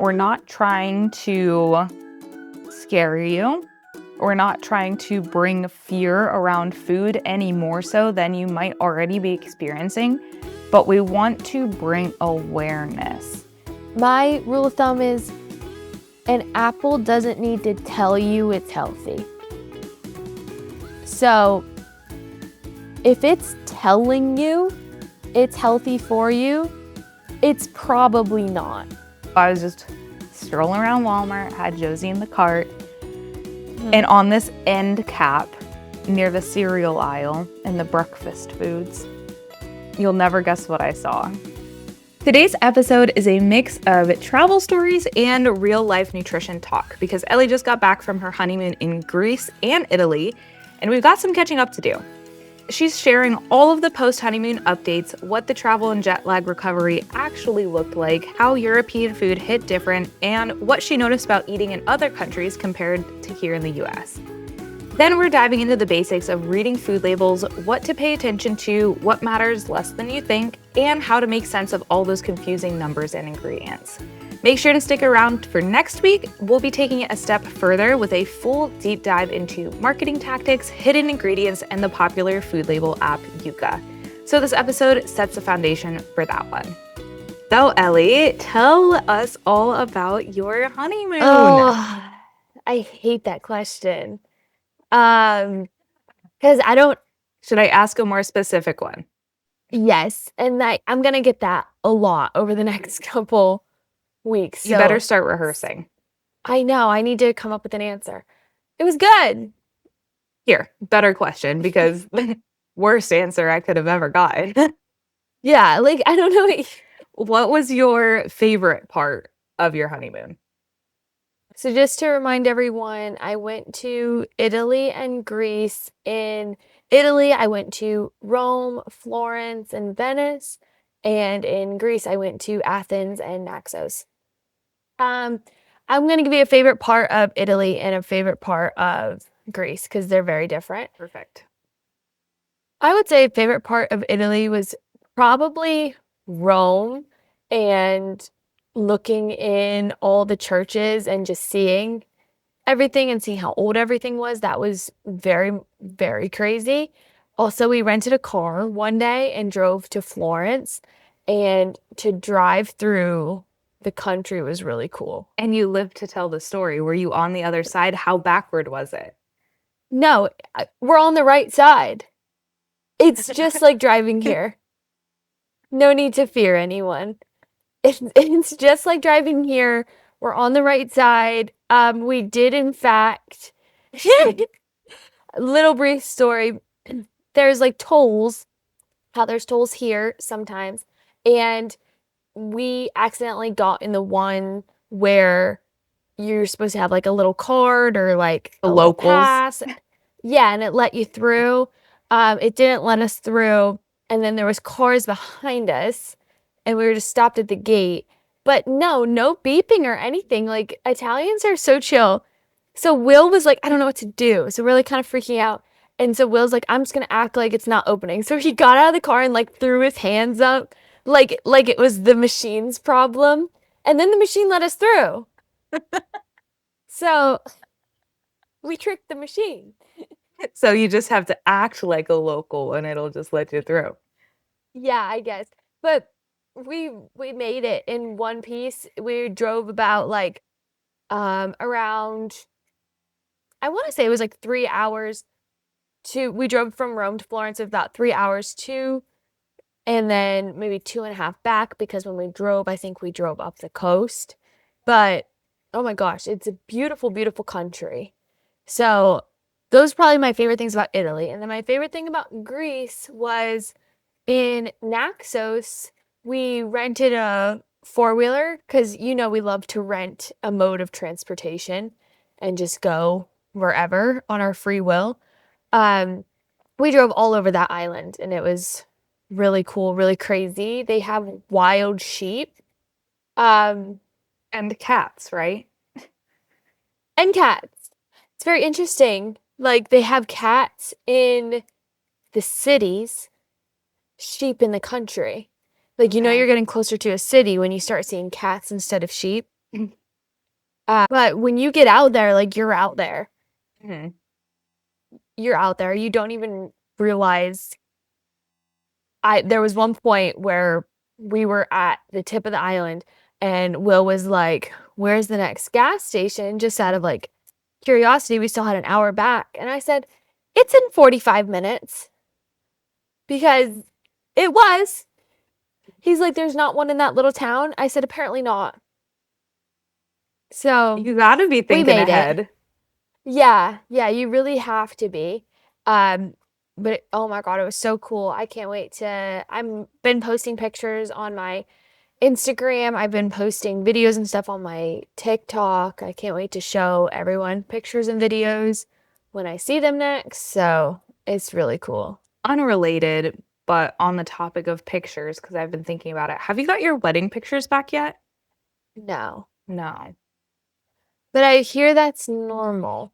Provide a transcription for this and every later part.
We're not trying to scare you. We're not trying to bring fear around food any more so than you might already be experiencing, but we want to bring awareness. My rule of thumb is an apple doesn't need to tell you it's healthy. So if it's telling you it's healthy for you, it's probably not. I was just strolling around Walmart, had Josie in the cart, and on this end cap near the cereal aisle in the breakfast foods, you'll never guess what I saw. Today's episode is a mix of travel stories and real-life nutrition talk because Ellie just got back from her honeymoon in Greece and Italy, and we've got some catching up to do. She's sharing all of the post-honeymoon updates, what the travel and jet lag recovery actually looked like, how European food hit different, and what she noticed about eating in other countries compared to here in the US. Then we're diving into the basics of reading food labels, what to pay attention to, what matters less than you think, and how to make sense of all those confusing numbers and ingredients. Make sure to stick around for next week. We'll be taking it a step further with a full deep dive into marketing tactics, hidden ingredients, and the popular food label app Yuka. So this episode sets the foundation for that one. So Ellie, tell us all about your honeymoon. Oh, I hate that question. Because I don't. Should I ask a more specific one? Yes, and I'm gonna get that a lot over the next couple weeks. You better start rehearsing. I know, I need to come up with an answer. It was good. Here, better question, because worst answer I could have ever gotten. Yeah, like, I don't know. What was your favorite part of your honeymoon? So just to remind everyone, I went to Italy and Greece. In Italy, I went to Rome, Florence, and Venice. And in Greece, I went to Athens and Naxos. I'm going to give you a favorite part of Italy and a favorite part of Greece because they're very different. Perfect. I would say favorite part of Italy was probably Rome and looking in all the churches and just seeing everything and seeing how old everything was. That was very, very crazy. Also, we rented a car one day and drove to Florence, and to drive through the country was really cool. And you lived to tell the story. Were you on the other side? How backward was it? No, we're on the right side. It's just like driving here. No need to fear anyone. It's just like driving here. We're on the right side. We did, in fact, little brief story. There's like tolls, how there's tolls here sometimes. And we accidentally got in the one where you're supposed to have like a little card or like The a little locals. pass. Yeah, and it let you through. It didn't let us through. And then there was cars behind us, and we were just stopped at the gate. But no beeping or anything. Like, Italians are so chill. So Will was like, I don't know what to do. So we're like kind of freaking out. And so Will's like, I'm just gonna act like it's not opening. So he got out of the car and like threw his hands up like it was the machine's problem. And then the machine let us through. So we tricked the machine. So you just have to act like a local and it'll just let you through. Yeah, I guess. But we made it in one piece. We drove about like around, I want to say it was like 3 hours we drove from Rome to Florence, about 3 hours to, and then maybe 2.5 back, because when we drove, I think we drove up the coast. But oh my gosh, it's a beautiful, beautiful country. So those are probably my favorite things about Italy. And then my favorite thing about Greece was in Naxos, we rented a four-wheeler because, we love to rent a mode of transportation and just go wherever on our free will. We drove all over that island, and it was really cool, really crazy. They have wild sheep. And cats, right? And cats. It's very interesting. Like, they have cats in the cities, sheep in the country. Like, Okay. you're getting closer to a city when you start seeing cats instead of sheep. But when you get out there, like you're out there. Mhm. You're out there. You don't even realize. There was one point where we were at the tip of the island and Will was like, "Where's the next gas station?" Just out of like curiosity, we still had an hour back. And I said, "It's in 45 minutes." Because it was. He's like, "There's not one in that little town." I said, "Apparently not." So You gotta be we thinking made it. ahead. Yeah, you really have to be. But oh my God, it was so cool. I can't wait to. I'm been posting pictures on my Instagram. I've been posting videos and stuff on my TikTok. I can't wait to show everyone pictures and videos when I see them next. So it's really cool. Unrelated, but on the topic of pictures, because I've been thinking about it. Have you got your wedding pictures back yet? No, No. but I hear that's normal.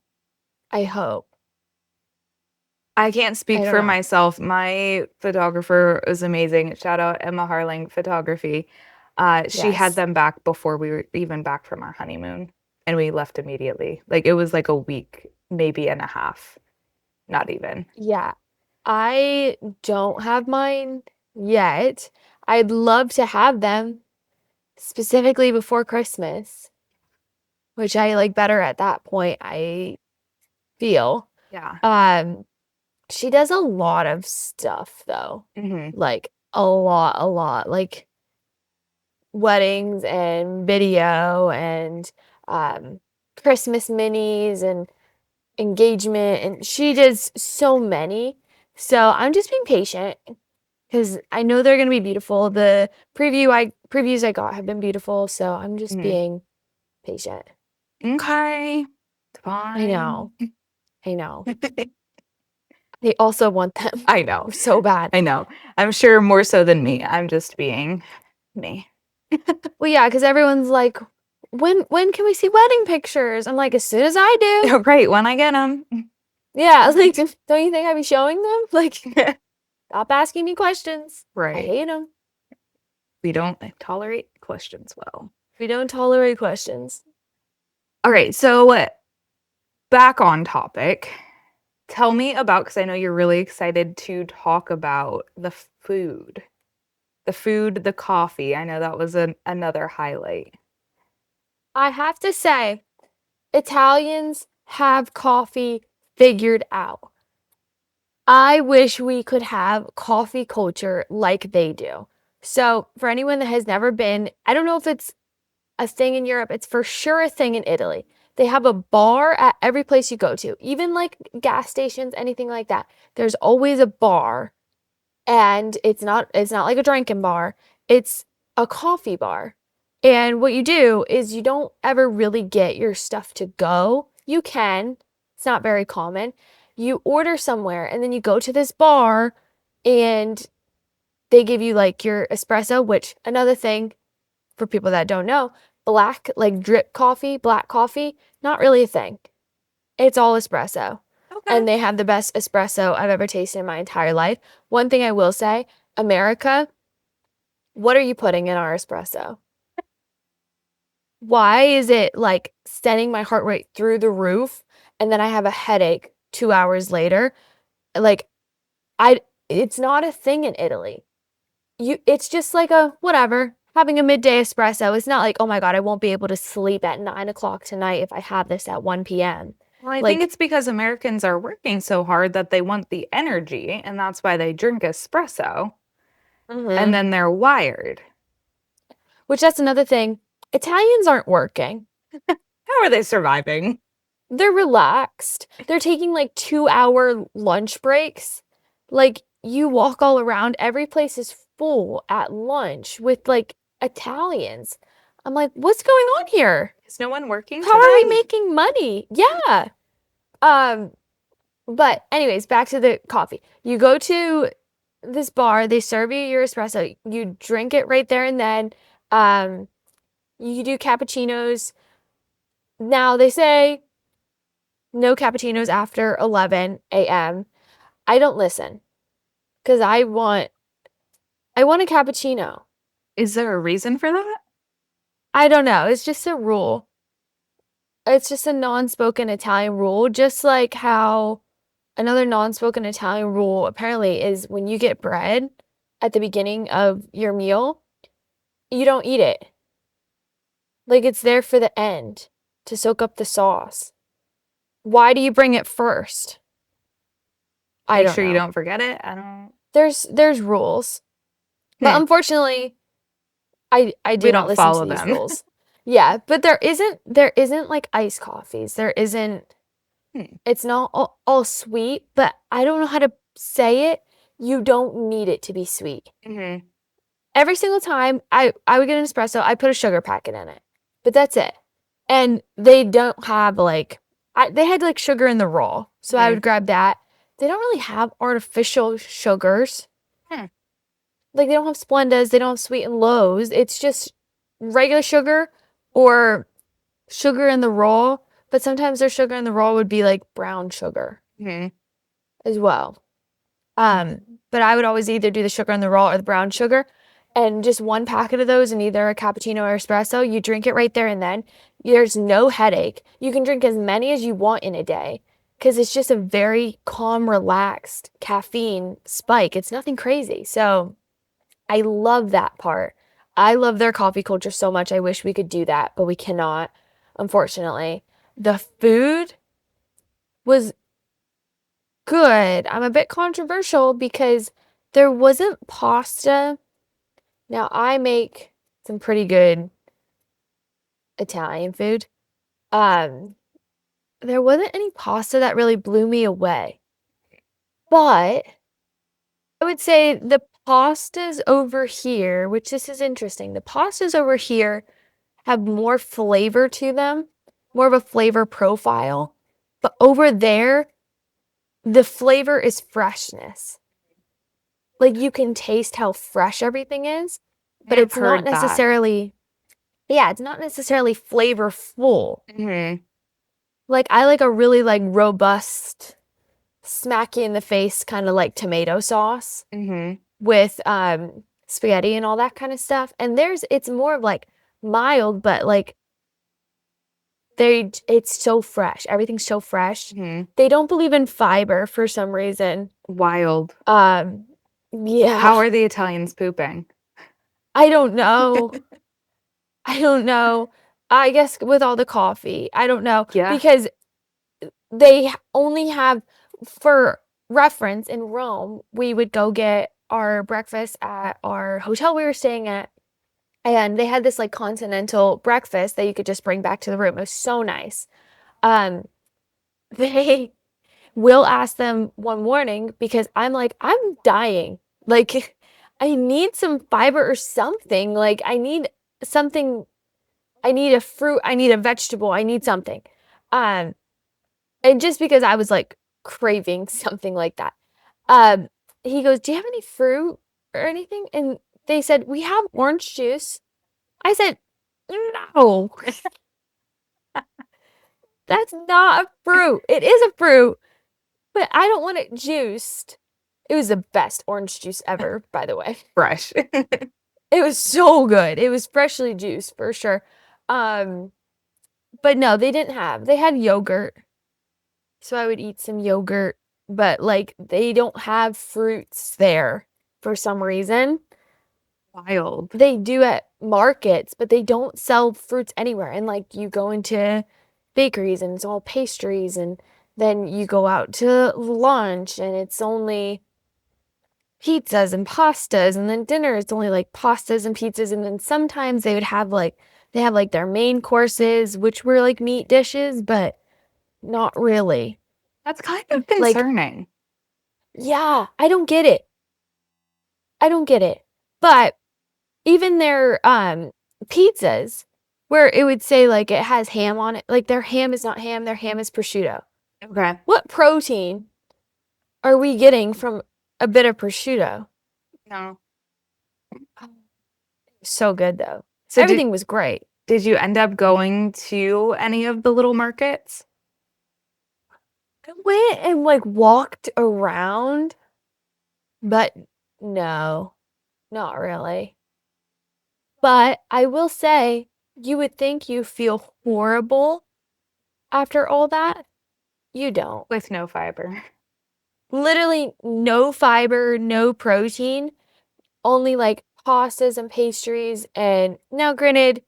I hope. I can't I speak don't for know. myself. My photographer was amazing. Shout out Emma Harling Photography. She had Yes. them back before we were even back from our honeymoon, and we left immediately. Like it was like a week, maybe and a half, not even. Yeah. I don't have mine yet. I'd love to have them specifically before Christmas, which I like better at that point, I feel. Yeah. Um, she does a lot of stuff though. Hmm. Like a lot. Like weddings and video and um Christmas minis and engagement and she does so many. So I'm just being patient because I know they're gonna be beautiful. The previews I got have been beautiful, so I'm just Hmm. being patient. Okay. I Fine. know. I know. I also want them I know. so bad. I know. I'm sure more so than me. I'm just being me. Well, yeah, because everyone's like, when can we see wedding pictures? I'm like, as soon as I do. Right, when I get them. Yeah, I was like, don't you think I'd be showing them? Like, stop asking me questions. I Right. hate them. We don't tolerate questions well. We don't tolerate questions. All right, so back on topic. Tell me about, because I know you're really excited to talk about the food. The food, the coffee. I know that was another highlight. I have to say, Italians have coffee figured out. I wish we could have coffee culture like they do. So, for anyone that has never been, I don't know if it's a thing in Europe, it's for sure a thing in Italy. They have a bar at every place you go to, even like gas stations, anything like that. There's always a bar, and it's not like a drinking bar. It's a coffee bar. And what you do is you don't ever really get your stuff to go. You can. It's not very common. You order somewhere and then you go to this bar and they give you like your espresso, which another thing for people that don't know, black like drip coffee, black coffee, not really a thing. It's all espresso. Okay. And they have the best espresso I've ever tasted in my entire life. One thing I will say, America, what are you putting in our espresso? Why is it like sending my heart rate through the roof and then I have a headache 2 hours later? Like I it's not a thing in Italy. It's just like a whatever, having a midday espresso. It's not like, oh my God, I won't be able to sleep at 9 o'clock tonight if I have this at 1 p.m. Well, I think Like, it's because Americans are working so hard that they want the energy, and that's why they drink espresso, and mhm. then they're wired. Which that's another thing. Italians aren't working. How are they surviving? They're relaxed. They're taking like 2-hour lunch breaks. Like you walk all around, every place is full at lunch with like Italians. I'm like, what's going on here? Is no one working How are we today? making money? Yeah. Um, but anyways, back to the coffee. You go to this bar, they serve you your espresso. You drink it right there and then. Um, you do cappuccinos. Now they say no cappuccinos after 11 a.m. I don't listen because I want a cappuccino. Is there a reason for that? I don't know. It's just a rule. It's just a non-spoken Italian rule, just like how another non-spoken Italian rule apparently is when you get bread at the beginning of your meal, you don't eat it. Like it's there for the end to soak up the sauce. Why do you bring it first? I Make don't sure you know. don't forget it. I don't. There's rules. But Hmm. unfortunately, I We do not don't listen to follow these them. rules. Yeah, but there isn't like iced coffees. There isn't Hmm. it's not all sweet, but I don't know how to say it. You don't need it to be sweet. Mm-hmm. Every single time I would get an espresso, I put a sugar packet in it. But that's it. And they don't have like they had like sugar in the raw. So I Hmm. would grab that. They don't really have artificial sugars. Hmm. Like they don't have Splendas, they don't have sweet and lows. It's just regular sugar or sugar in the raw, but sometimes their sugar in the raw would be like brown sugar Hmm. as well. But I would always either do the sugar in the raw or the brown sugar, and just one packet of those in either a cappuccino or espresso. You drink it right there and then. There's no headache. You can drink as many as you want in a day because it's just a very calm, relaxed caffeine spike. It's nothing crazy. So I love that part. I love their coffee culture so much. I wish we could do that, but we cannot, unfortunately. The food was good. I'm a bit controversial because there wasn't pasta. Now, I make some pretty good Italian food. Um, there wasn't any pasta that really blew me away. But I would say the pastas over here, which this is interesting, the pastas over here have more flavor to them, more of a flavor profile. But over there, the flavor is freshness. Like you can taste how fresh everything is, but I've it's not heard that. necessarily, yeah, it's not necessarily flavorful. Mm-hmm. Like I like a really like robust, smack you in the face kind of like tomato sauce Mm-hmm. with spaghetti and all that kind of stuff. And it's more of like mild, but like it's so fresh. Everything's so fresh. Mm-hmm. They don't believe in fiber for some reason. Wild. Um, yeah, How are the Italians pooping? I don't know. I don't know. I guess with all the coffee, I don't know Yeah. because they only have, for reference, in Rome, we would go get our breakfast at our hotel we were staying at, and they had this like continental breakfast that you could just bring back to the room. It was so nice. Um, they will ask them one morning because I'm like, I'm dying. Like, I need some fiber or something. Like, I need something. I need a fruit. I need a vegetable. I need something. Um, and just because I was like craving something like that. Um, he goes, "Do you have any fruit or anything?" And they said, "We have orange juice." I said, "No, that's not a fruit. It is a fruit, but I don't want it juiced." It was the best orange juice ever, by the way. Fresh. It was so good. It was freshly juiced for sure. Um, but no, they had yogurt. So I would eat some yogurt, but like they don't have fruits there for some reason. Wild. They do at markets, but they don't sell fruits anywhere. And like you go into bakeries and it's all pastries, and then you go out to lunch and it's only pizzas and pastas, and then dinner it's only like pastas and pizzas, and then sometimes they have like their main courses which were like meat dishes, but not really. That's kind of Like, concerning. yeah, I don't get it. I don't get it. But even their pizzas where it would say like it has ham on it, like their ham is not ham, their ham is prosciutto. Okay. What protein are we getting from a bit of prosciutto? No. So good though. So Everything was great. did you end up going to any of the little markets? I went and like walked around, but no, not really. But I will say You would think you feel horrible after all that. You don't. With no fiber. Literally no fiber, no protein, only like pastas and pastries. And now, granted,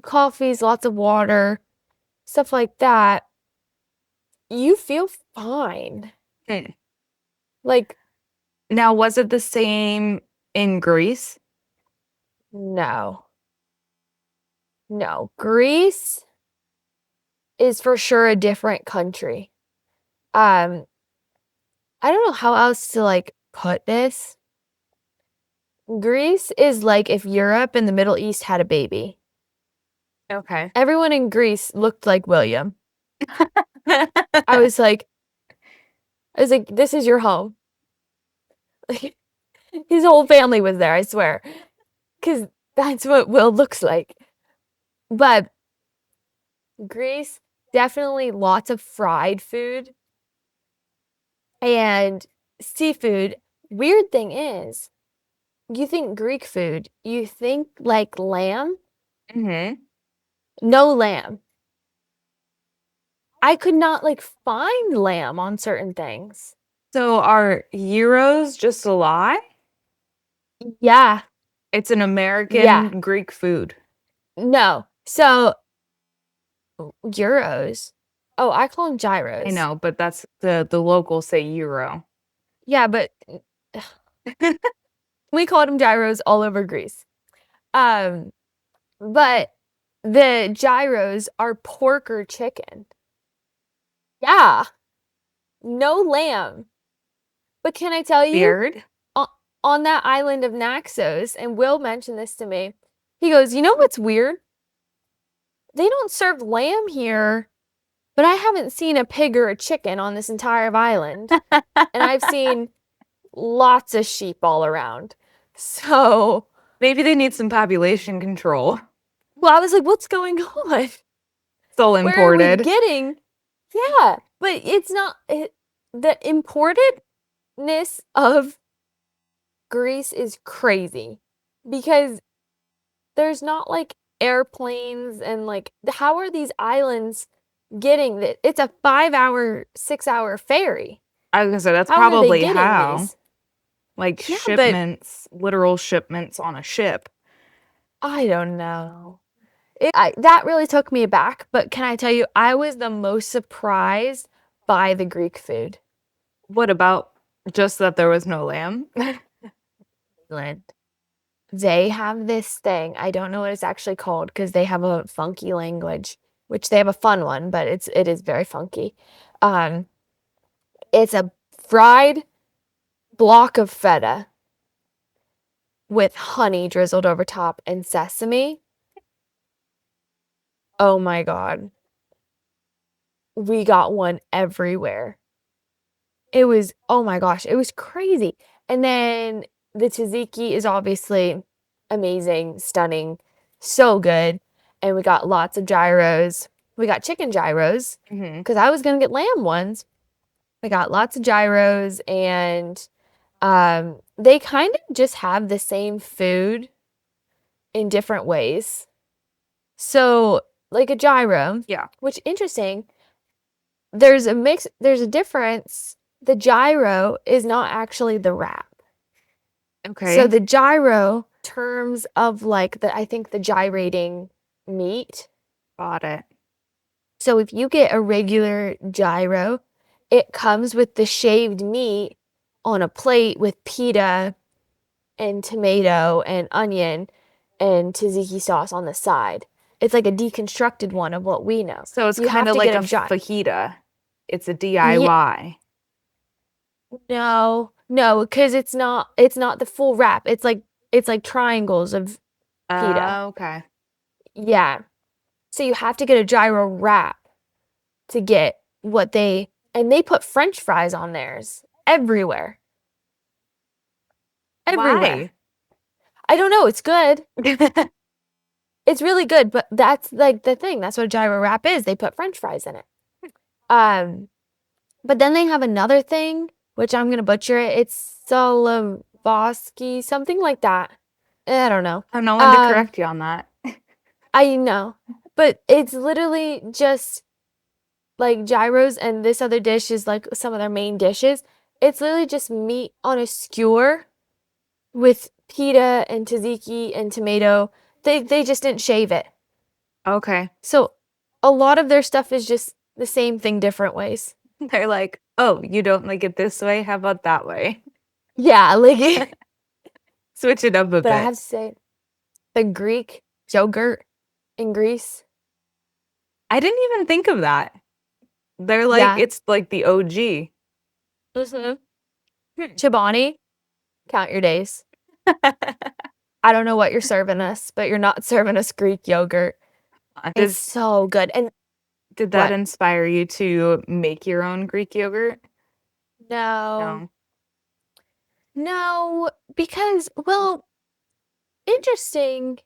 coffees, lots of water, stuff like that. You feel fine. Hmm. Like, Now, was it the same in Greece? no, no. Greece is for sure a different country. Um, I don't know how else to like put this. Greece is like if Europe and the Middle East had a baby. Okay. Everyone in Greece looked like William. I was like, this is your home. Like, his whole family was there, I swear. Because that's what Will looks like. But Greece, definitely lots of fried food and seafood. Weird thing is, you think Greek food, you think like lamb? hmm No lamb. I could not like find lamb on certain things. So are gyros just a lie? Yeah, It's an yeah. American Greek food. No. So euros. Oh, I call them I gyros. know, but that's the locals say euro. Yeah, but we called them gyros all over Greece. Um, but the gyros are pork or chicken. Yeah, no lamb. But can I tell you, Weird. on, on that island of Naxos, and Will mentioned this to me, he goes, you know what's weird? They don't serve lamb here, but I haven't seen a pig or a chicken on this entire island. And I've seen lots of sheep all around. So, Maybe they need some population control. well, I was like, what's going on? Still Where are we imported. getting? Yeah, but it's not the importedness of Greece is crazy because there's not like airplanes and like how are these islands getting that? It's a 5 hour, 6 hour ferry. I was gonna say that's How are they probably getting how. these? Like Yeah, but shipments, literal shipments on a ship. I don't know. That really took me aback, but can I tell you, I was the most surprised by the Greek food. What about just that there was no lamb? England. They have this thing. I don't know what it's actually called because they have a funky language, which they have a fun one, but it is very funky. Um, it's a fried block of feta with honey drizzled over top and sesame. Oh my God. We got one everywhere. It was, oh my gosh, it was crazy. And then the tzatziki is obviously amazing, stunning, so good. And we got lots of gyros. We got chicken gyros hmm because I was gonna get lamb ones. We got lots of gyros, and they kind of just have the same food in different ways. So, like a gyro, Yeah. which interesting, there's a difference. The gyro is not actually the wrap. So Okay. the gyro terms of like I think the gyrating meat. Got it. So if you get a regular gyro, it comes with the shaved meat on a plate with pita and tomato and onion and tzatziki sauce on the side. It's like a deconstructed one of what we know. So it's You kind have of to like get a a gyro. fajita. It's a Yeah, DIY. no, no, because it's not the full wrap. It's like triangles of pita. Okay. Yeah. So you have to get a gyro wrap to get and they put French fries on theirs everywhere. Everywhere. Why? I don't know, it's good. It's really good, but that's like the thing. That's what a gyro wrap is. They put French fries in it. Um, but then they have another thing, which I'm gonna butcher it. It's Solovosky, something like that. I don't know. I have no one to Um, correct you on that. I know. But it's literally just like gyros, and this other dish is like some of their main dishes. It's literally just meat on a skewer with pita and tzatziki and tomato. They just didn't shave it. Okay. So a lot of their stuff is just the same thing different ways. They're like, oh, you don't like it this way? How about that way? Yeah, like Switch it up a but I bit. have to say the Greek yogurt in Greece. I didn't even think of that. They're like, Yeah. it's like the OG. Mm-hmm. Chobani, count your days. I don't know what you're serving us, but you're not serving us Greek yogurt. It's Did so good. And did that what? inspire you to make your own Greek yogurt? No. No. No, because well, interesting,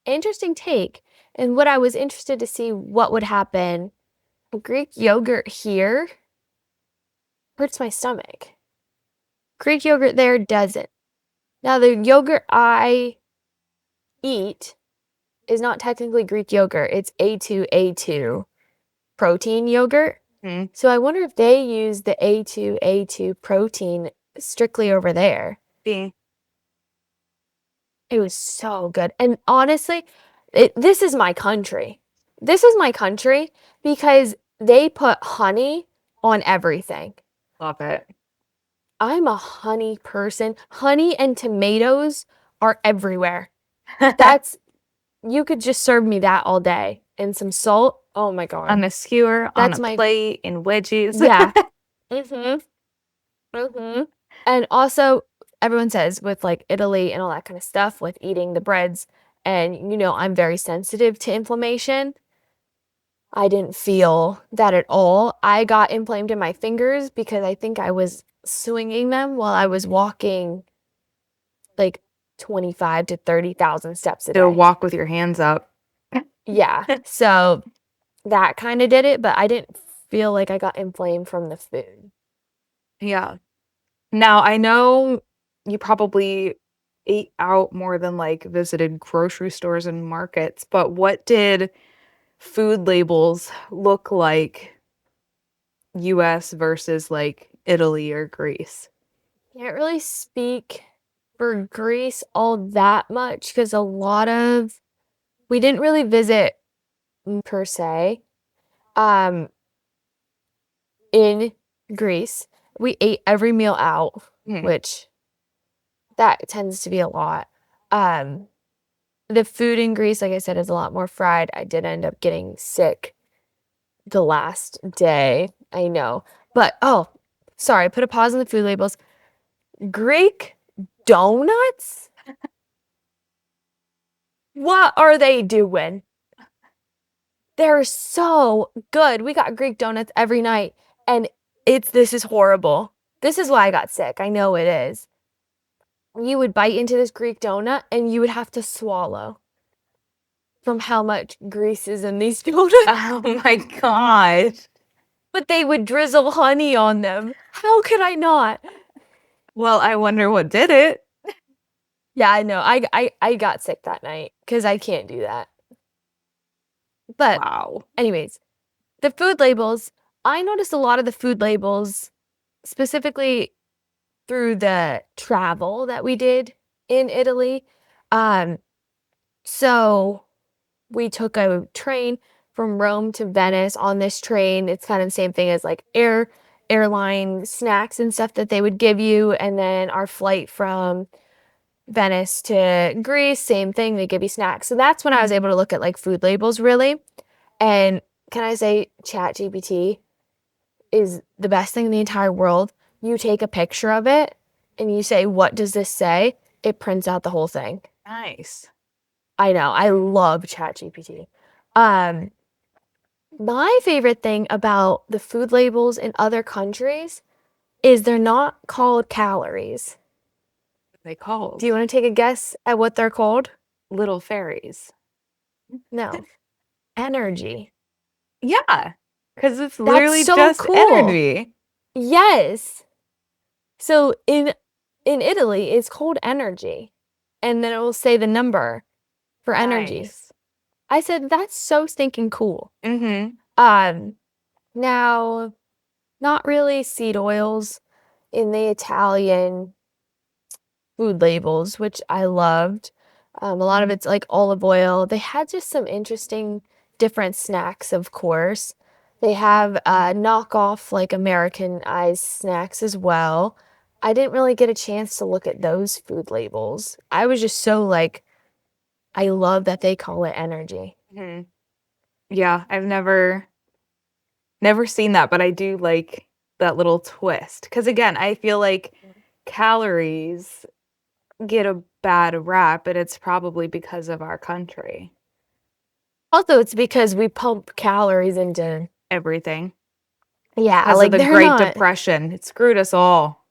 interesting take. And what I was interested to see what would happen. Greek yogurt here hurts my stomach. Greek yogurt there doesn't. Now the yogurt I eat is not technically Greek yogurt. It's A2A2 protein yogurt. Hmm. So I wonder if they use the A2A2 protein strictly over there. See, It was so good. And honestly, this is my country. This is my country because they put honey on everything. love it. I'm a honey person. Honey and tomatoes are everywhere. That's, you could just serve me that all day and some salt. Oh my On God. a skewer, on That's a my, plate, in wedges. yeah. Mm-hmm. Mm-hmm. And also, everyone says with like Italy and all that kind of stuff, with eating the breads, and I'm very sensitive to inflammation. I didn't feel that at all. I got inflamed in my fingers because I think I was swinging them while I was walking like 25 to 30,000 steps a To day. walk with your hands up. Yeah. So that kind of did it, but I didn't feel like I got inflamed from the food. Yeah. Now, I know you probably ate out more than like visited grocery stores and markets, but what did food labels look like US versus like Italy or Greece? Can't really speak for Greece all that much because we didn't really visit per se. Um, in Greece, we ate every meal out, Hmm. which that tends to be a lot. Um, the food in Greece, like I said, is a lot more fried. I did end up getting sick the last day. I know. But oh, sorry, put a pause on the food labels. Greek donuts? What are they doing? They're so good. We got Greek donuts every night, and this is horrible. This is why I got sick. I know it is. You would bite into this Greek donut and you would have to swallow from how much grease is in these donuts. Oh my God. But they would drizzle honey on them. How could I not? Well, I wonder what did it. Yeah, I know. I got sick that night because I can't do that. But Wow. anyways, the food labels, I noticed a lot of the food labels, specifically through the travel that we did in Italy. So we took a train from Rome to Venice. On this train, it's kind of the same thing as like airline snacks and stuff that they would give you. And then our flight from Venice to Greece, same thing, they give you snacks. So that's when I was able to look at like food labels really. And can I say ChatGPT is the best thing in the entire world. You take a picture of it and you say, what does this say? It prints out the whole thing. Nice. I know. I love ChatGPT. Um, my favorite thing about the food labels in other countries is they're not called calories. They called Do you want to take a guess at what they're called? little fairies. No. Energy. Yeah, because it's That's literally so just cool. energy. Yes. So in Italy, it's called energy. And then it will say the number for energy. Nice. I said, "That's so stinking cool." Mm-hmm. Um, Now, not really seed oils in the Italian food labels, which I loved. A lot of it's like olive oil. They had just some interesting different snacks, of course. They have knockoff like Americanized snacks as well. I didn't really get a chance to look at those food labels. I was just so like, I love that they call it energy. Mm-hmm. Yeah, I've never seen that, but I do like that little twist. Because again, I feel like calories get a bad rap, and it's probably because of our country. Also, it's because we pump calories into, Everything. yeah, Because of like the they're Great not, Depression. It screwed us all.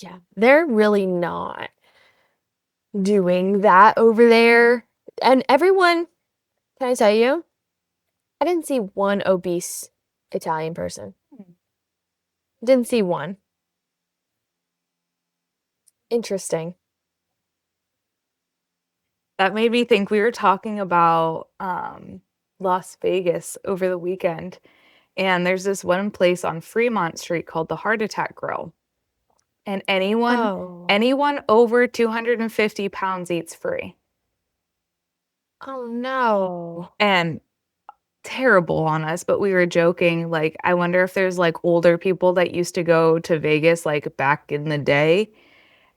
yeah, they're really not doing that over there. And everyone, can I tell you, I didn't see one obese Italian person. Didn't see one. Interesting. That made me think we were talking about Las Vegas over the weekend, and there's this one place on Fremont Street called the Heart Attack Grill. And Oh, anyone over 250 pounds eats free. oh no. And terrible on us, but we were joking, like, I wonder if there's like older people that used to go to Vegas like back in the day.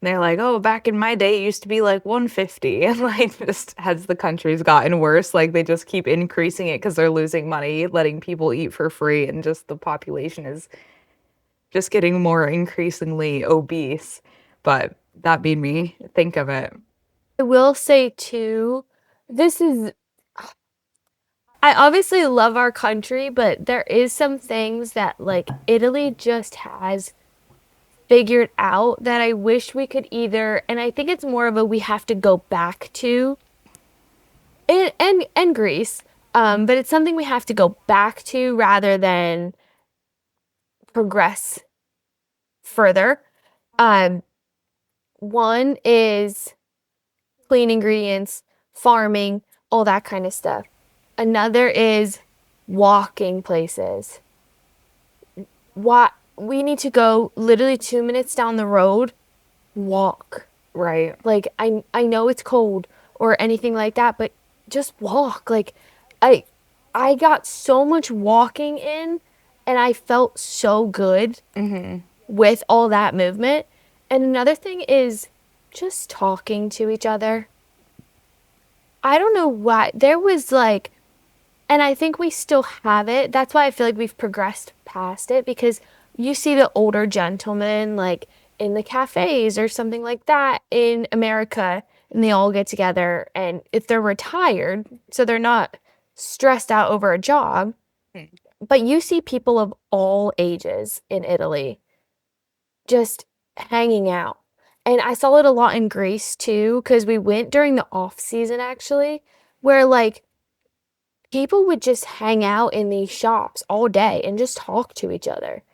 And they're like, oh, back in my day, it used to be like 150. And like, just as the country's gotten worse, like they just keep increasing it because they're losing money, letting people eat for free. And just the population is just getting more increasingly obese. But that made me think of it. I will say too, this is, I obviously love our country, but there is some things that like Italy just has figured out that I wish we could either, and I think it's more of a we have to go back to, and Greece, but it's something we have to go back to rather than progress further. Um, One is clean ingredients, farming, all that kind of stuff. Another is walking places. What we need to go literally 2 minutes down the road, walk. Right. Like I know it's cold or anything like that, but just walk. Like I I got so much walking in and I felt so good Hmm. with all that movement. And another thing is just talking to each other. I don't know why. There was like, and I think we still have it. That's why I feel like we've progressed past it because you see the older gentlemen like in the cafes or something like that in America, and they all get together. And if they're retired, so they're not stressed out over a job, but you see people of all ages in Italy just hanging out. And I saw it a lot in Greece too, because we went during the off season actually, where like people would just hang out in these shops all day and just talk to each other.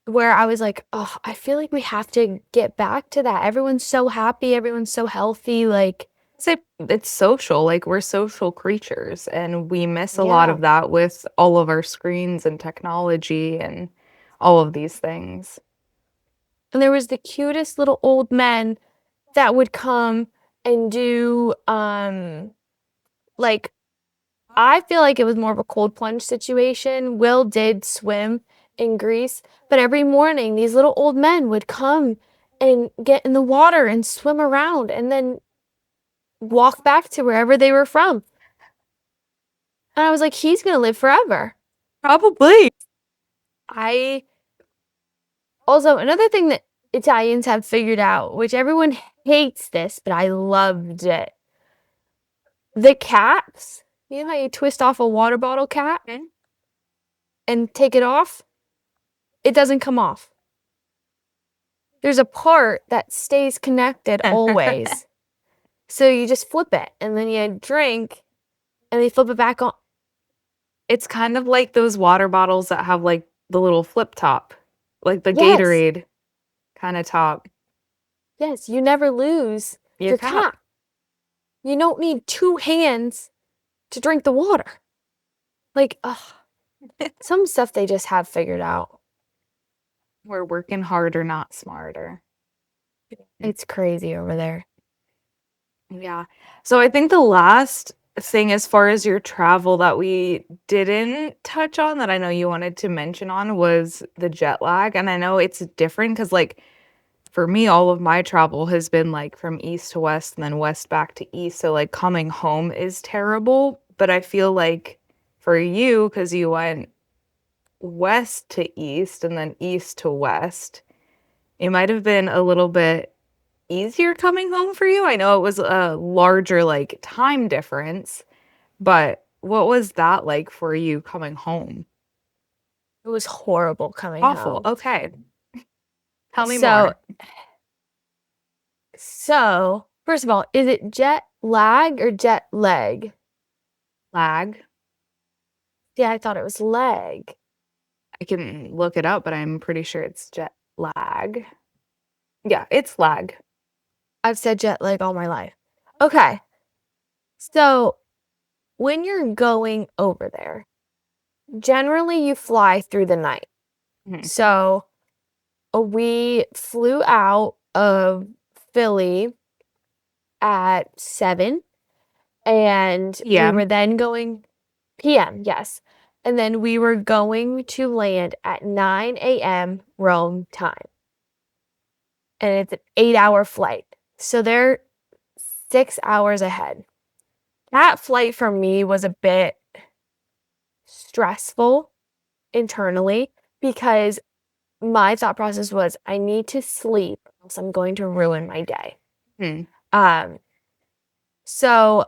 Where I was like, oh, I feel like we have to get back to that. Everyone's so happy, everyone's so healthy. Like, Say it's social, like we're social creatures, and we miss a lot yeah. of that with all of our screens and technology and all of these things. And there was the cutest little old men that would come and do like I feel like it was more of a cold plunge situation. Will did swim in Greece, but every morning these little old men would come and get in the water and swim around and then walk back to wherever they were from. And I was like, he's going to live forever. Probably. I also, another thing that Italians have figured out, which everyone hates this, but I loved it. The caps, you know how you twist off a water bottle cap Mhm. and take it off? It doesn't come off. There's a part that stays connected always. So you just flip it and then you drink and they flip it back on. It's kind of like those water bottles that have like the little flip top, like the Yes, Gatorade kind of top. yes, you never lose Your your cap. cap. You don't need 2 hands to drink the water. Like, ugh. Some stuff they just have figured out. We're working harder, not smarter. It's crazy over there. Yeah. So I think the last thing as far as your travel that we didn't touch on that I know you wanted to mention on was the jet lag. And I know it's different because, like, for me, all of my travel has been like from east to west and then west back to east. So, like, coming home is terrible. But I feel like for you, because you went west to east and then east to west, it might have been a little bit easier coming home for you? I know it was a larger, like, time difference, but what was that like for you coming home? It was horrible coming Awful. home. Okay. Tell me So, more. first of all, is it jet lag or jet leg? Lag. Yeah, I thought it was leg. I can look it up, but I'm pretty sure it's jet lag. Yeah, it's lag. I've said jet lag all my life. Okay. So, when you're going over there, generally you fly through the night. Mhm. So, we flew out of Philly at 7 and we PM. were then going PM, yes. And then we were going to land at 9 a.m. Rome time. And it's an 8-hour flight. So they're 6 hours ahead. That flight for me was a bit stressful internally because my thought process was I need to sleep else I'm going to ruin my day. Hmm. Um, so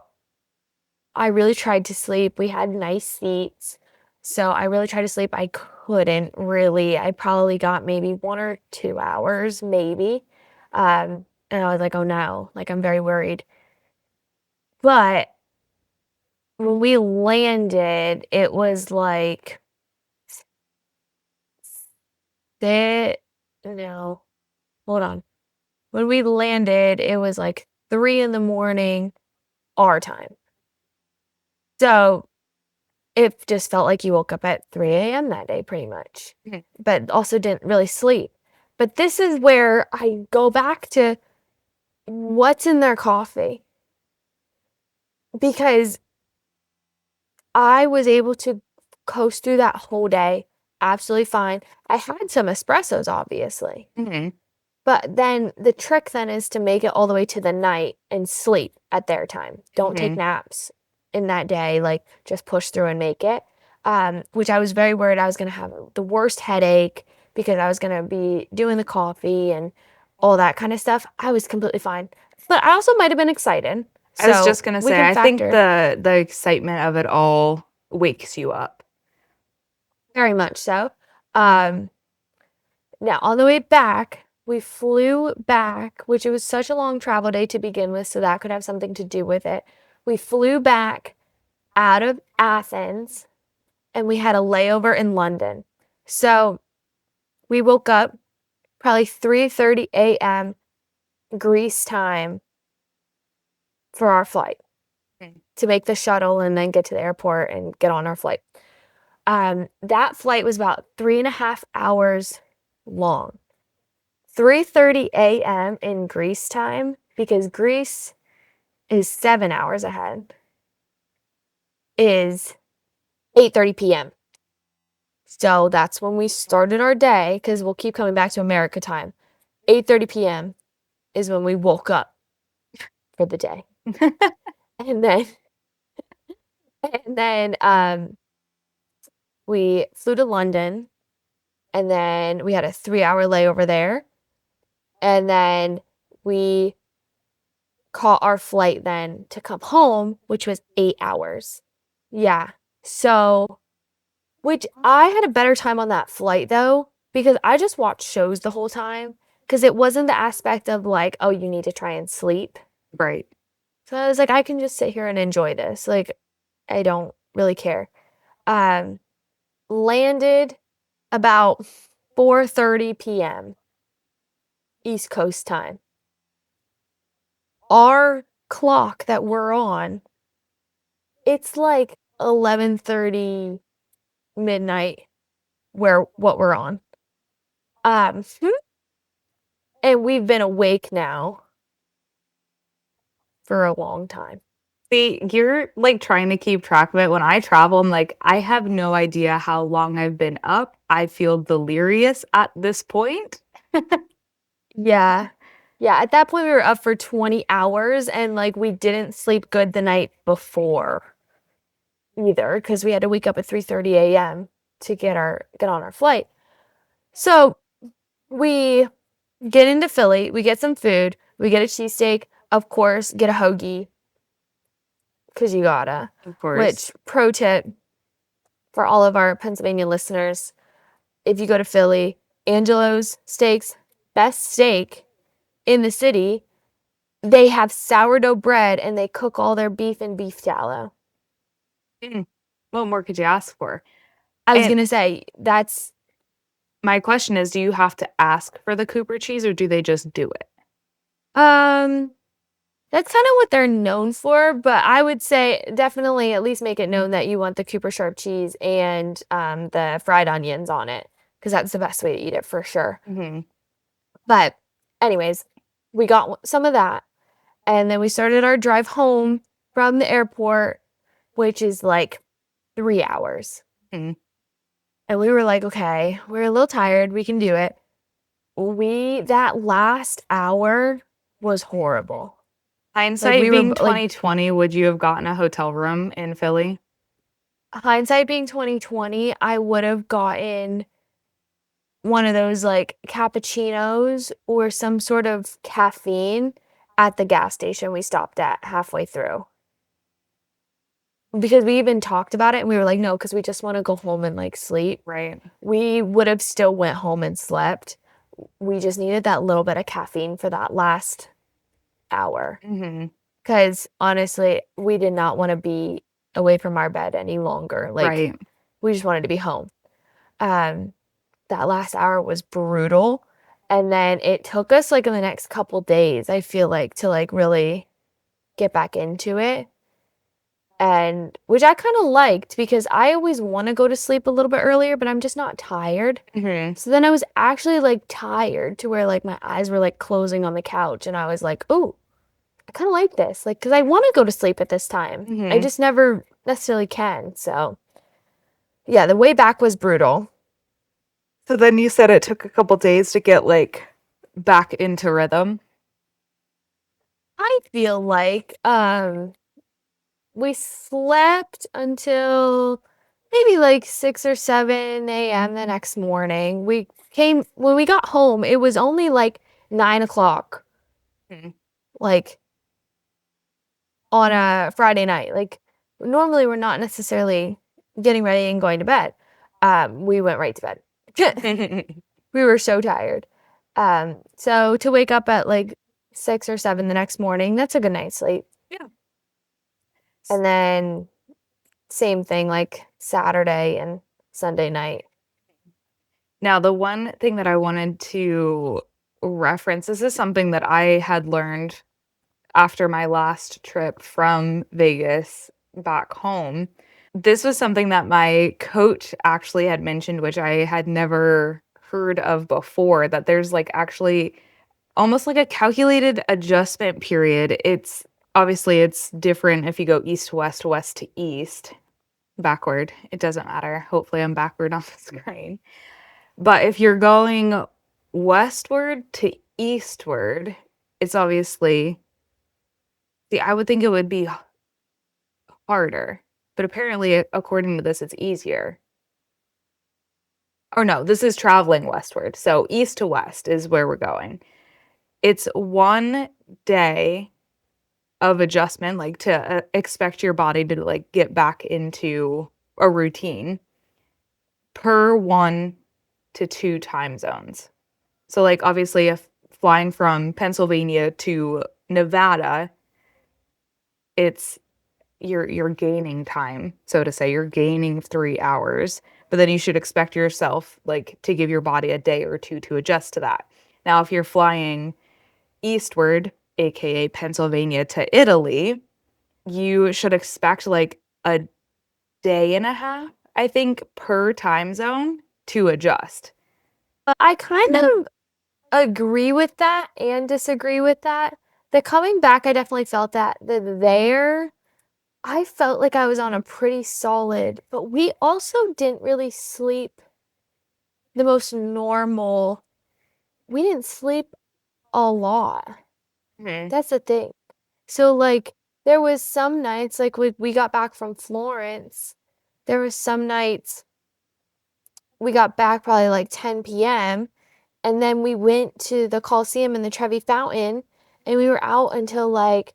I really tried to sleep. We had nice seats. So I really tried to sleep. I couldn't really. I probably got maybe 1 or 2 hours, maybe. And I was like, oh no, like I'm very worried. But when we landed, it was like, that, no, hold on. When we landed, it was like 3 in the morning, our time. So it just felt like you woke up at 3 a.m. that day, pretty much, Mhm. but also didn't really sleep. But this is where I go back to what's in their coffee because I was able to coast through that whole day absolutely fine. I had some espressos, obviously. Mhm. But then the trick then is to make it all the way to the night and sleep at their time. Don't take Mhm. naps in that day, like just push through and make it. Which I was very worried I was gonna have the worst headache because I was gonna be doing the coffee and all that kind of stuff. I was completely fine. But I also might have been excited. I was So just gonna we say, can I think factor the excitement of it all wakes you up. very much so. Um, Now, on the way back, we flew back, which it was such a long travel day to begin with, so that could have something to do with it. We flew back out of Athens and we had a layover in London. So we woke up probably 3:30 a.m. Greece time for our flight Mhm. to make the shuttle and then get to the airport and get on our flight. That flight was about 3.5 hours long. 3:30 a.m. in Greece time because Greece is 7 hours ahead is 8:30 p.m. So that's when we started our day cuz we'll keep coming back to America time. 8:30 p.m. is when we woke up for the day. And then and then we flew to London and then we had a 3-hour layover there. And then we caught our flight then to come home, which was 8 hours. Yeah. So, which I had a better time on that flight though, because I just watched shows the whole time. Because it wasn't the aspect of like, oh, you need to try and sleep. Right. So I was like, I can just sit here and enjoy this. Like, I don't really care. Um, Landed about 4:30 p.m. East Coast time. Our clock that we're on, it's like 11:30 midnight what we're on. And we've been awake now for a long time. See, you're like trying to keep track of it. When I travel, I'm like, I have no idea how long I've been up. I feel delirious at this point. Yeah. Yeah, at that point we were up for 20 hours and like we didn't sleep good the night before either because we had to wake up at 3:30 a.m. to get on our flight. So, we get into Philly, we get some food, we get a cheesesteak, of course, get a hoagie because you gotta. Of course. Which, pro tip for all of our Pennsylvania listeners, if you go to Philly, Angelo's Steaks, best steak in the city, they have sourdough bread and they cook all their beef in beef tallow. What more could you ask for? I was going to say, that's... My question is, do you have to ask for the Cooper cheese or do they just do it? That's kind of what they're known for, but I would say definitely at least make it known that you want the Cooper sharp cheese and the fried onions on it, because that's the best way to eat it for sure. Mm-hmm. But anyways, we got some of that, and then we started our drive home from the airport, which is like 3 hours. Mm-hmm. And we were like, okay, we're a little tired. We can do it. That last hour was horrible. Hindsight being 2020, would you have gotten a hotel room in Philly? Hindsight being 2020, I would have gotten one of those like cappuccinos or some sort of caffeine at the gas station we stopped at halfway through. Because we even talked about it and we were like, no, because we just want to go home and like sleep. Right. We would have still went home and slept. We just needed that little bit of caffeine for that last hour. Because honestly, we did not want to be away from our bed any longer. Like, we just wanted to be home. That last hour was brutal. And then it took us like in the next couple days, I feel like, to like really get back into it. And which I kind of liked because I always want to go to sleep a little bit earlier, but I'm just not tired. So then I was actually like tired to where like my eyes were like closing on the couch and I was like, oh, I kind of like this. Like, because I want to go to sleep at this time. I just never necessarily can. So yeah, the way back was brutal. So then you said it took a couple days to get like back into rhythm. I feel like we slept until maybe like 6 or 7 a.m. the next morning. When we got home, it was only like 9 o'clock. Like on a Friday night. Like normally we're not necessarily getting ready and going to bed. We went right to bed. We were so tired. So to wake up at like 6 or 7 the next morning, that's a good night's sleep. Yeah. And then same thing like Saturday and Sunday night. Now, the one thing that I wanted to reference, this is something that I had learned after my last trip from Vegas back home. This was something that my coach actually had mentioned, which I had never heard of before, that there's like actually almost like a calculated adjustment period. It's obviously it's different if you go east to west, west to east, backward. It doesn't matter. Hopefully I'm backward on the screen. But if you're going westward to eastward, it's obviously, see, I would think it would be harder, but apparently, according to this, it's easier. Or no, this is traveling westward. So east to west is where we're going. It's 1 day of adjustment, like to expect your body to like get back into a routine per 1 to 2 time zones. So like obviously if flying from Pennsylvania to Nevada, it's you're gaining time, so to say. You're gaining 3 hours, but then you should expect yourself like to give your body a day or two to adjust to that. Now, if you're flying eastward aka Pennsylvania, to Italy, you should expect like a day and a half, I think, per time zone to adjust. I kind of agree with that and disagree with that. The coming back, I definitely felt that. The there, I felt like I was on a pretty solid, but we also didn't really sleep the most normal. We didn't sleep a lot. Mhm. That's the thing. So like there was some nights like we got back from Florence. There was some nights we got back probably like 10 p.m. and then we went to the Coliseum and the Trevi Fountain and we were out until like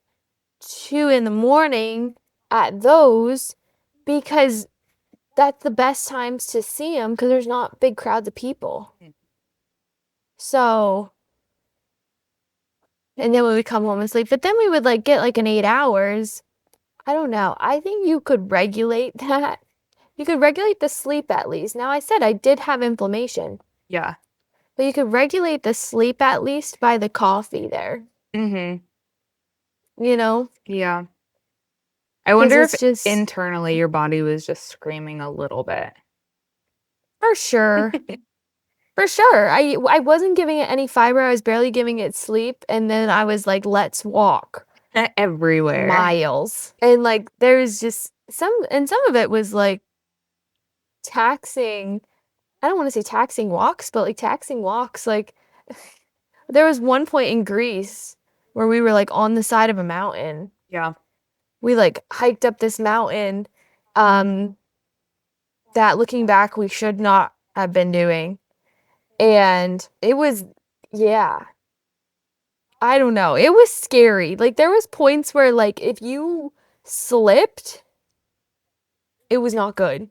2 in the morning at those because that's the best times to see them because there's not big crowds of people. So, and then we would come home and sleep, but then we would like get like an 8 hours. I don't know. I think you could regulate that. You could regulate the sleep at least. Now, I said I did have inflammation, Yeah. but you could regulate the sleep at least by the coffee there, Mhm. you know? Yeah. I Because wonder if it's just internally your body was just screaming a little bit. for sure. For sure. I wasn't giving it any fiber. I was barely giving it sleep. And then I was like, let's walk Everywhere. miles. And like, there's just some of it was like taxing. I don't want to say taxing walks, but like taxing walks. Like, there was one point in Greece where we were like on the side of a mountain. Yeah. We like hiked up this mountain um that looking back we should not have been doing. And it was yeah, I don't know. It was scary. Like there was points where like if you slipped, it was not good.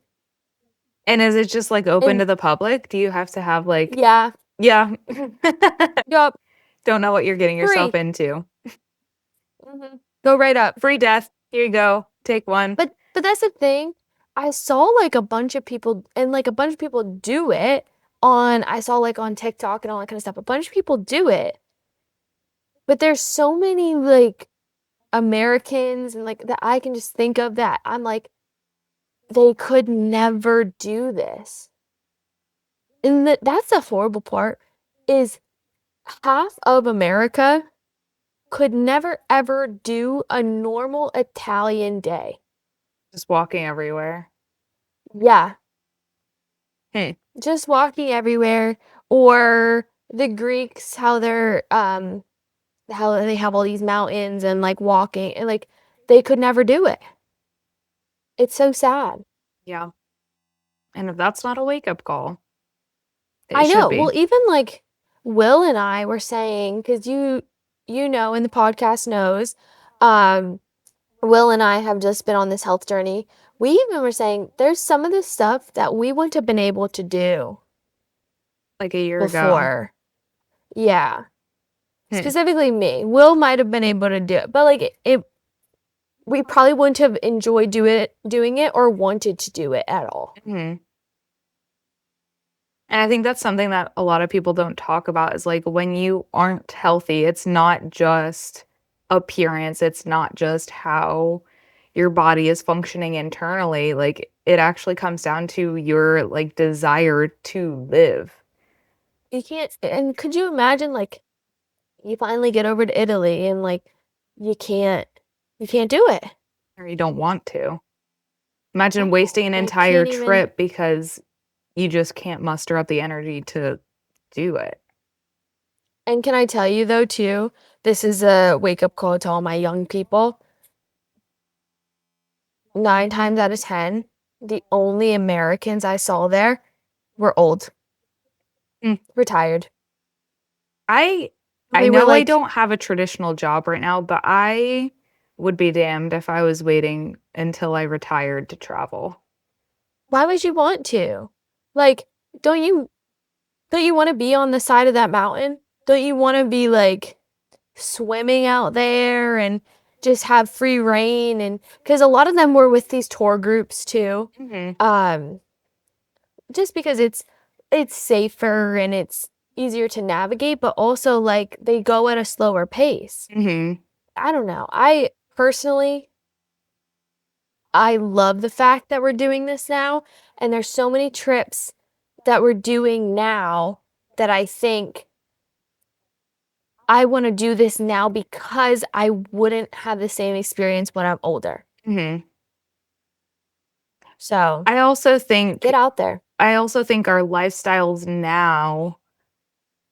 And is it just like open And to the public? Do you have to have like, yeah, yeah. yup, Don't know what you're getting yourself free. into. Go right up. Free death. Here you go. Take one. But that's the thing. I saw like a bunch of people and like a bunch of people do it on I saw like on TikTok and all that kind of stuff. A bunch of people do it. But there's so many like Americans and like that I can just think of that I'm like they could never do this. And that's the horrible part is half of America could never ever do a normal Italian day. Just walking everywhere. Yeah, Hmm. just walking everywhere or the Greeks how they have all these mountains and like walking and like they could never do it. It's so sad. Yeah. And if that's not a wake up call, it I should know. be. Well, even like Will and I were saying, because you know, and the podcast knows, um, Will and I have just been on this health journey. We even were saying there's some of this stuff that we wouldn't have been able to do Like a year ago. before. Yeah. Hmm. Specifically me. Will might have been able to do it, but like it we probably wouldn't have enjoyed doing it or wanted to do it at all. Mhm. And I think that's something that a lot of people don't talk about is like when you aren't healthy, it's not just appearance, it's not just how your body is functioning internally. Like it actually comes down to your like desire to live, You can't, and could you imagine like you finally get over to Italy and like you can't you can't do it. or you don't want to. Imagine No, wasting an you entire can't even. trip because you just can't muster up the energy to do it. And can I tell you though too, this is a wake up call to all my young people. 9 times out of 10, the only Americans I saw there were old, Mm. retired. I I They were know I like, don't have a traditional job right now, but I would be damned if I was waiting until I retired to travel. why would you want to? Like, don't you don't you want to be on the side of that mountain? Don't you want to be like swimming out there and just have free reign and because a lot of them were with these tour groups too. Mhm. Um, just because it's safer and it's easier to navigate, but also like they go at a slower pace. Mm-hmm. I don't know. I personally, I love the fact that we're doing this now, and there's so many trips that we're doing now that I think I want to do this now because I wouldn't have the same experience when I'm older. Mm-hmm. So I also think get out there. I also think our lifestyles now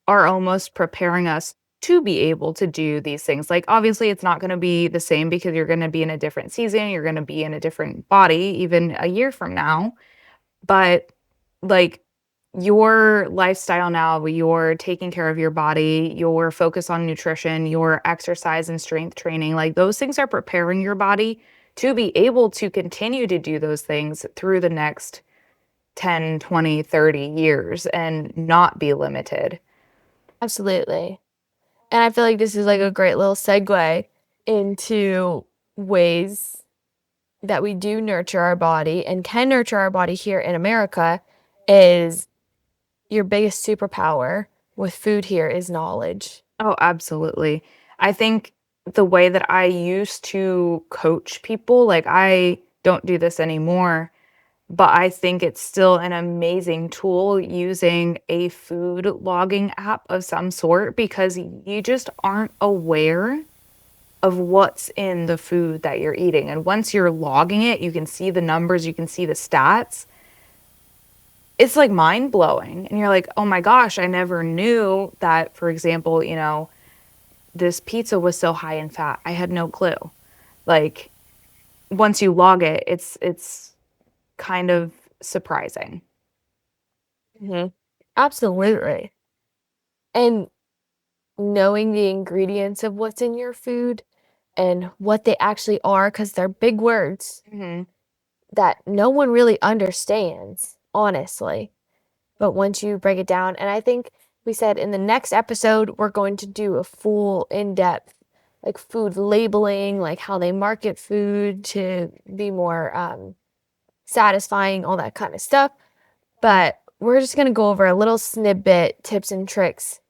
are almost preparing us to be able to do these things. Like, obviously, it's not going to be the same because you're going to be in a different season, you're going to be in a different body even a year from now. But like your lifestyle now, you're taking care of your body, your focus on nutrition, your exercise and strength training, like those things are preparing your body to be able to continue to do those things through the next 10, 20, 30 years and not be limited. Absolutely. And I feel like this is like a great little segue into ways that we do nurture our body and can nurture our body here in America is your biggest superpower with food here is knowledge. Oh, absolutely. I think the way that I used to coach people, like I don't do this anymore, but I think it's still an amazing tool using a food logging app of some sort because you just aren't aware of what's in the food that you're eating. And once you're logging it, you can see the numbers, you can see the stats. It's like mind blowing. And you're like, oh my gosh, I never knew that, for example, this pizza was so high in fat. I had no clue. Like once you log it, it's kind of surprising. Mm-hmm. Absolutely. And knowing the ingredients of what's in your food and what they actually are, because they're big words Hmm. that no one really understands, honestly. But once you break it down, and I think we said in the next episode, we're going to do a full in-depth like food labeling, like how they market food to be more satisfying, all that kind of stuff. But we're just going to go over a little snippet, tips and tricks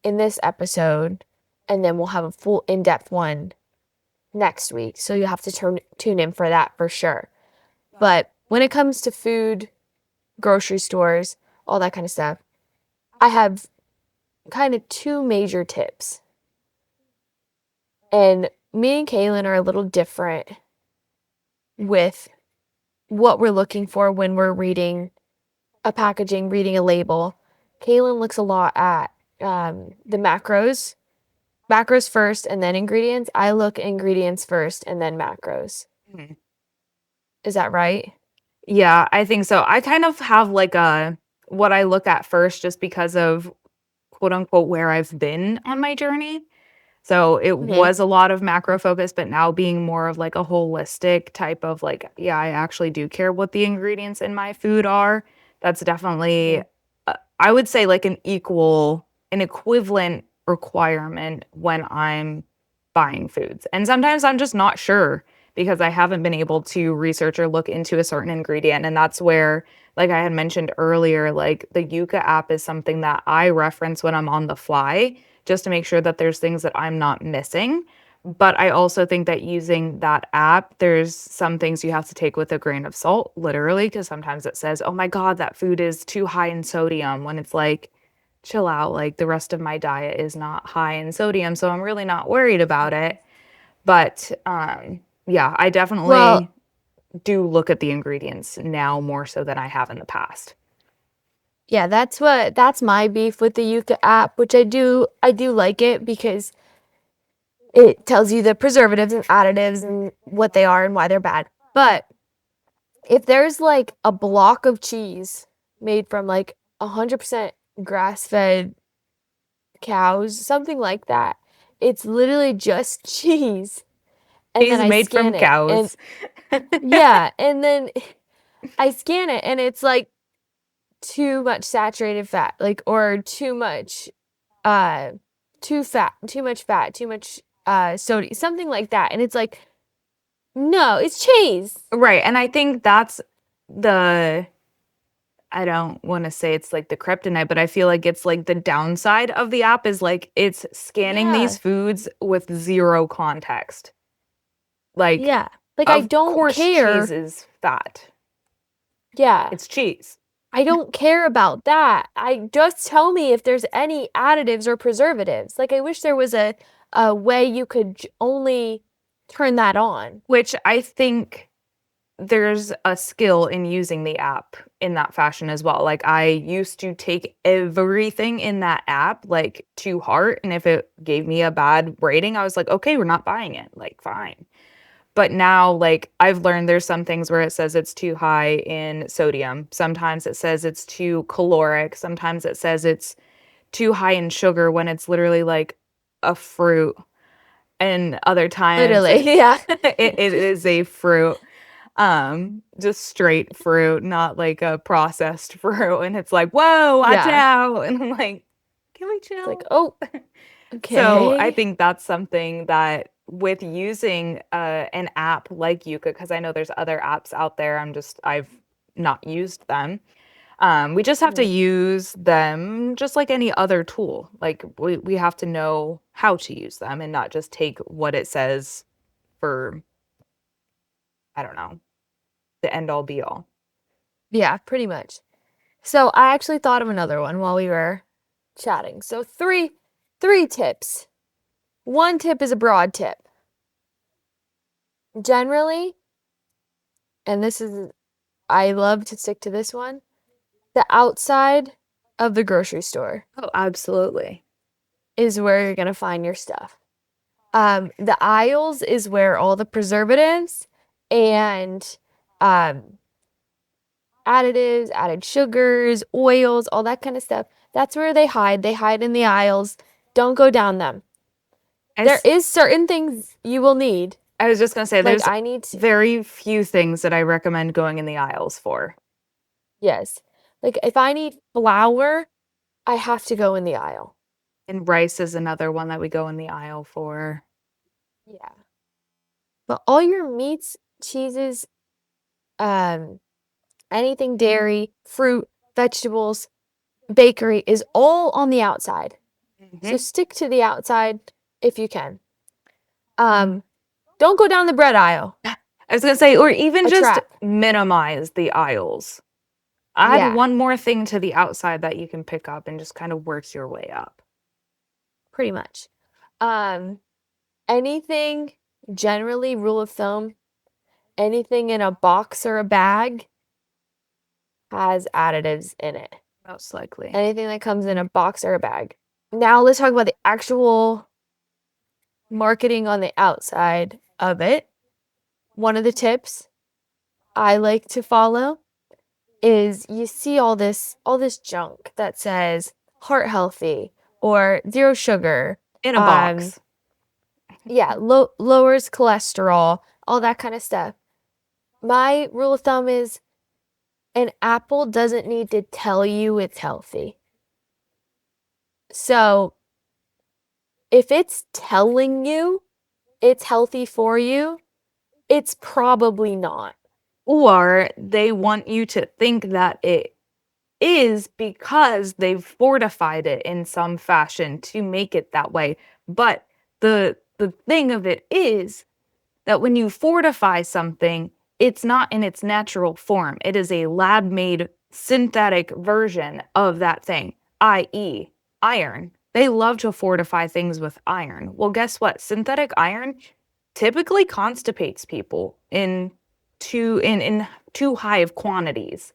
in this episode, and then we'll have a full in-depth one next week. So you have to tune in for that for sure. But when it comes to food, grocery stores, all that kind of stuff, I have kind of two major tips. And me and Kaylin are a little different with what we're looking for when we're reading a packaging, reading a label. Kaylin looks a lot at the macros first and then ingredients. I look ingredients first and then macros. Mhm. Is that right? Yeah, I think so. I kind of have like a what I look at first just because of quote unquote where I've been on my journey. So it Mm-hmm. was a lot of macro focus, but now being more of like a holistic type of like, yeah, I actually do care what the ingredients in my food are. That's definitely, I would say like an equivalent requirement when I'm buying foods. And sometimes I'm just not sure because I haven't been able to research or look into a certain ingredient. And that's where, like I had mentioned earlier, like the Yuka app is something that I reference when I'm on the fly just to make sure that there's things that I'm not missing. But I also think that using that app, there's some things you have to take with a grain of salt, literally, because sometimes it says, oh my God, that food is too high in sodium, when it's like, chill out, like the rest of my diet is not high in sodium, so I'm really not worried about it. But yeah, I definitely Well, do look at the ingredients now more so than I have in the past. yeah, that's my beef with the Yuka app, which I do like it because it tells you the preservatives and additives and what they are and why they're bad. But if there's like a block of cheese made from like 100% grass-fed cows, something like that, it's literally just cheese. And then Cheese I made from scan it and cows. yeah, and then I scan it and it's like too much saturated fat, like or uh too much fat, too much sodium, something like that. And it's like, no, it's cheese. Right, and I think that's the I don't want to say it's like the kryptonite, but I feel like it's like the downside of the app is like it's scanning these Yeah. foods with zero context. Like, Yeah. Like, I of don't course, cheese care. is fat. Yeah. It's cheese. I don't care about that. I just tell me if there's any additives or preservatives. Like, I wish there was a way you could only turn that on. Which I think there's a skill in using the app in that fashion as well. Like I used to take everything in that app like to heart, and if it gave me a bad rating, I was like, okay, we're not buying it. Like fine. But now like I've learned there's some things where it says it's too high in sodium. Sometimes it says it's too caloric. Sometimes it says it's too high in sugar when it's literally like a fruit. And other times Literally. Yeah. it is a fruit. Just straight fruit, not like a processed fruit. And it's like, whoa, watch Yeah. out. And I'm like, can we It's like, chill? oh, So I okay. think that's something that with using an app like Yuka, because I know there's other apps out there, I've not used them. We just have to Mhm. use them just like any other tool. Like we have to know how to use them and not just take what it says for, I don't know, the end all be all. Yeah, pretty much. So I actually thought of another one while we were chatting. So three tips. One tip is a broad tip. Generally, and this is I love to stick to this one, the outside of the grocery store Oh, absolutely. is where you're gonna find your stuff. The aisles is where all the preservatives and um, additives, added sugars, oils, all that kind of stuff. That's where they hide. They hide in the aisles. Don't go down them. There As is certain things you will need. I was just gonna say, Like there's I need to, very few things that I recommend going in the aisles for. yes. Like if I need flour, I have to go in the aisle. And rice is another one that we go in the aisle for. Yeah. But all your meats, cheeses, um, anything dairy, fruit, vegetables, bakery is all on the outside. So Hmm. stick to the outside if you can. Um, don't go down the bread aisle. I was gonna say, or even A just trap. minimize the aisles. Add Yeah, one more thing to the outside that you can pick up and just kind of works your way up. pretty much. Um, anything generally rule of thumb, anything in a box or a bag has additives in it. Most likely. Anything that comes in a box or a bag. Now let's talk about the actual marketing on the outside of it. One of the tips I like to follow is you see all this junk that says heart healthy or zero sugar. In a Um, box. yeah, lowers cholesterol, all that kind of stuff. My rule of thumb is an apple doesn't need to tell you it's healthy. So if it's telling you it's healthy for you, it's probably not. Or they want you to think that it is because they've fortified it in some fashion to make it that way. But the thing of it is that when you fortify something, it's not in its natural form. It is a lab-made synthetic version of that thing, i.e., iron. They love to fortify things with iron. Well, guess what? Synthetic iron typically constipates people in too high of quantities.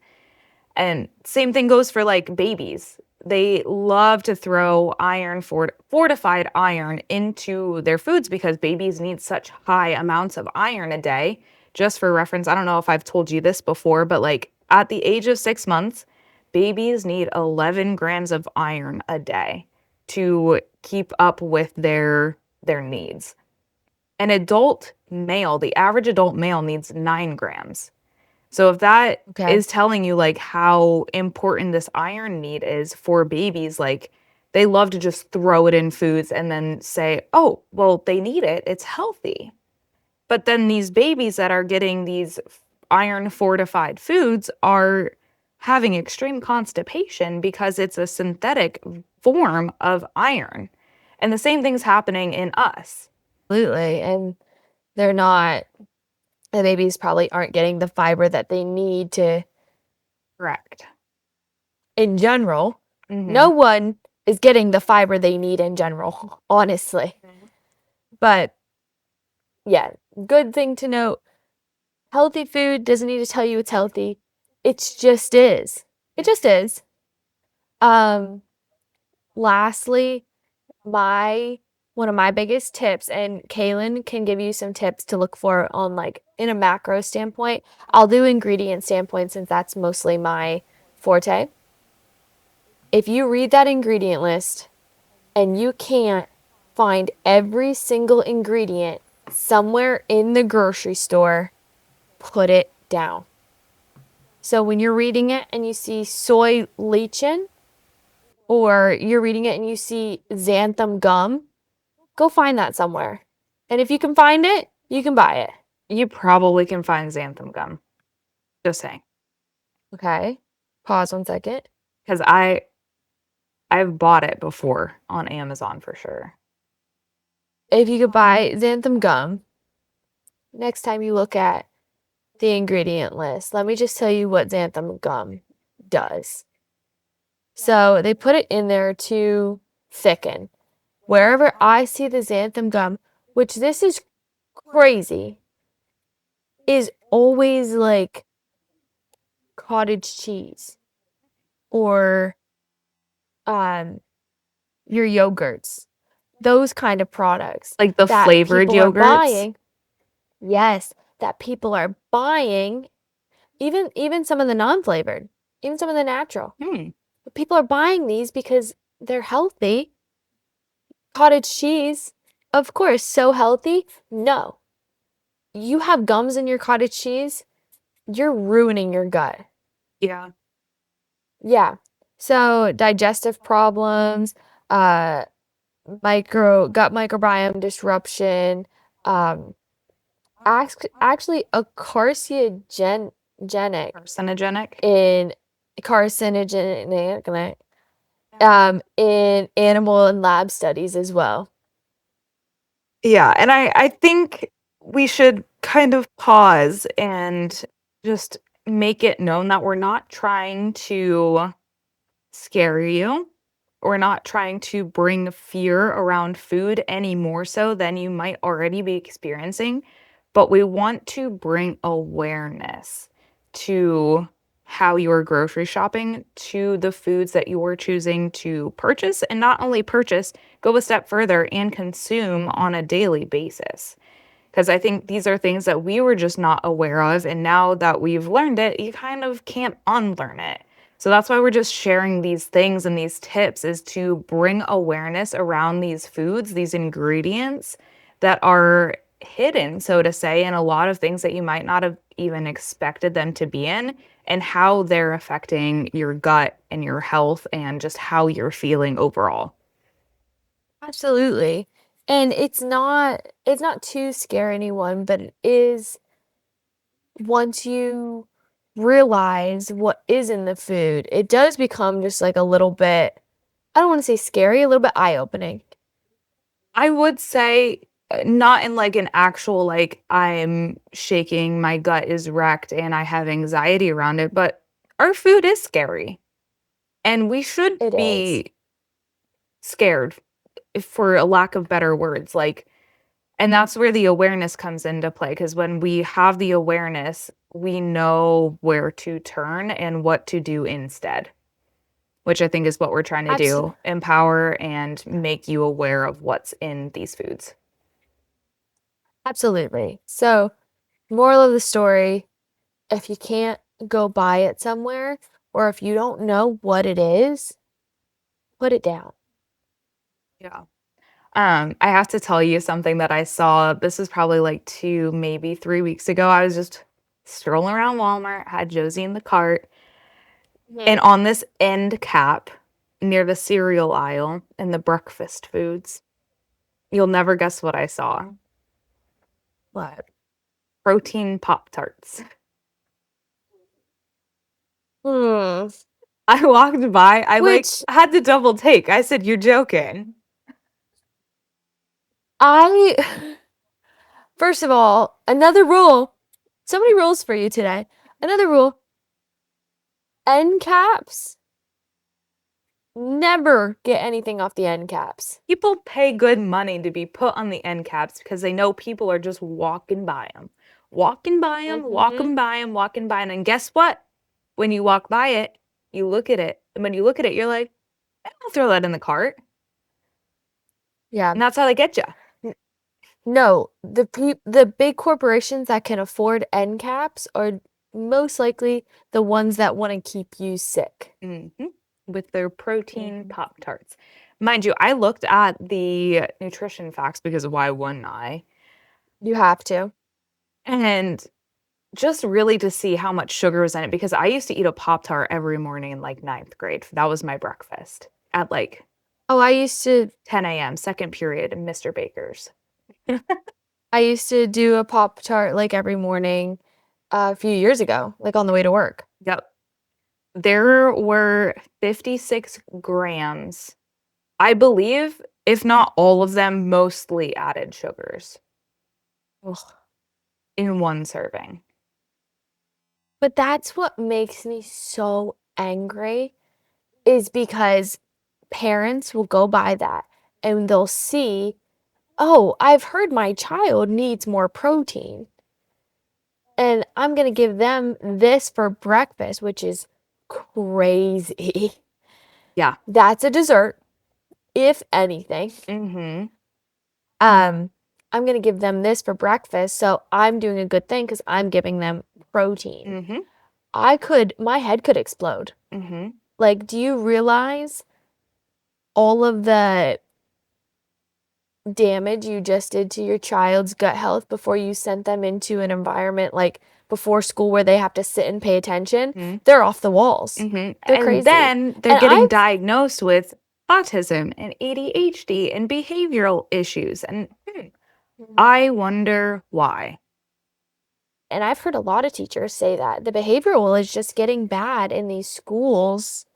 And same thing goes for like babies. They love to throw fortified iron into their foods because babies need such high amounts of iron a day. Just for reference, I don't know if I've told you this before, but like at the age of 6 months, babies need 11 grams of iron a day to keep up with their needs. An adult male, the average adult male needs 9 grams. So if that Okay. is telling you like how important this iron need is for babies, like they love to just throw it in foods and then say, "Oh, well, they need it. It's healthy." But then these babies that are getting these iron fortified foods are having extreme constipation because it's a synthetic form of iron. And the same thing's happening in us. Absolutely. And they're not, the babies probably aren't getting the fiber that they need to, Correct. in general. Mm-hmm. No one is getting the fiber they need in general, honestly. But yeah, good thing to note. Healthy food doesn't need to tell you it's healthy. It just is. It just is. Lastly, one of my biggest tips, and Kaylin can give you some tips to look for on like in a macro standpoint. I'll do ingredient standpoint since that's mostly my forte. If you read that ingredient list and you can't find every single ingredient somewhere in the grocery store, put it down. So when you're reading it and you see soy lecithin, or you're reading it and you see xanthan gum, go find that somewhere. And if you can find it, you can buy it. You probably can find xanthan gum. Just saying. Okay. Pause 1 second. Because I've bought it before on Amazon for sure. If you could buy xanthan gum, next time you look at the ingredient list, let me just tell you what xanthan gum does. So they put it in there to thicken. Wherever I see the xanthan gum, which this is crazy, is always like cottage cheese or your yogurts, those kind of products Like the that flavored people are yogurts. buying. Yes, that people are buying, even some of the non-flavored, even some of the natural. But people are buying these because they're healthy. Cottage cheese, of course, so healthy. No. You have gums in your cottage cheese, you're ruining your gut. Yeah. Yeah. So digestive problems, gut microbiome disruption, actually a carcinogenic Carcinogenic. in carcinogenic in animal and lab studies as well. Yeah, and I think we should kind of pause and just make it known that we're not trying to scare you. We're not trying to bring fear around food any more so than you might already be experiencing, but we want to bring awareness to how you're grocery shopping, to the foods that you are choosing to purchase, and not only purchase, go a step further and consume on a daily basis. Because I think these are things that we were just not aware of. And now that we've learned it, you kind of can't unlearn it. So that's why we're just sharing these things and these tips is to bring awareness around these foods, these ingredients that are hidden, so to say, in a lot of things that you might not have even expected them to be in, and how they're affecting your gut and your health and just how you're feeling overall. Absolutely. And it's not to scare anyone, but it is once you realize what is in the food, it does become just like a little bit, I don't want to say scary, a little bit eye-opening. I would say not in like an actual like I'm shaking, my gut is wrecked and I have anxiety around it, but our food is scary. And we should It is. be scared for a lack of better words. Like and that's where the awareness comes into play because when we have the awareness, we know where to turn and what to do instead, which I think is what we're trying to do, empower and make you aware of what's in these foods. Absolutely. So, moral of the story, if you can't go buy it somewhere, or if you don't know what it is, put it down. Yeah. I have to tell you something that I saw. This was probably like 2, maybe 3 weeks ago. I was just strolling around Walmart, had Josie in the cart, and on this end cap near the cereal aisle and the breakfast foods, you'll never guess what I saw. What? Protein Pop Tarts. I walked by. I Which had to double take. I said, "You're joking." first of all, another rule. So many rules for you today. Another rule. End caps. Never get anything off the end caps. People pay good money to be put on the end caps because they know people are just walking by them. Walking by them, walking by them, walking by them. And guess what? When you walk by it, you look at it. And when you look at it, you're like, I'll throw that in the cart. Yeah. And that's how they get you. No, the big corporations that can afford end caps are most likely the ones that want to keep you sick. With their protein Pop-Tarts. Mind you, I looked at the nutrition facts because why wouldn't I? You have to. And just really to see how much sugar was in it because I used to eat a Pop-Tart every morning in like 9th grade. That was my breakfast at like Oh, I used to 10 a.m., second period in Mr. Baker's. do a Pop-Tart like every morning a few years ago, like on the way to work. Yep. There were 56 grams, I believe, if not all of them, mostly added sugars Ugh. in one serving. But that's what makes me so angry is because parents will go by that and they'll see, oh, I've heard my child needs more protein. And I'm going to give them this for breakfast, which is crazy. Yeah. That's a dessert, if anything. I'm going to give them this for breakfast, so I'm doing a good thing because I'm giving them protein. My head could explode. Like, do you realize all of the damage you just did to your child's gut health before you sent them into an environment like before school where they have to sit and pay attention? They're off the walls. They're crazy. And then they're getting diagnosed with autism and ADHD and behavioral issues. And I wonder why. And I've heard a lot of teachers say that the behavioral is just getting bad in these schools.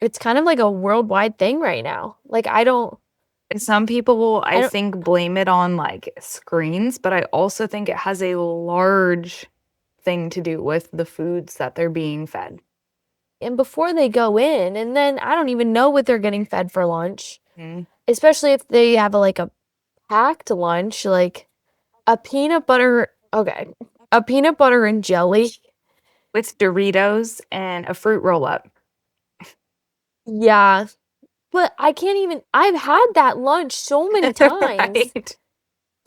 It's kind of like a worldwide thing right now. Like, some people will, I think, blame it on like screens, but I also think it has a large thing to do with the foods that they're being fed. And before they go in, and then I don't even know what they're getting fed for lunch, especially if they have a packed lunch, like a peanut butter and jelly with Doritos and a fruit roll up. Yeah. But I've had that lunch so many times. Right.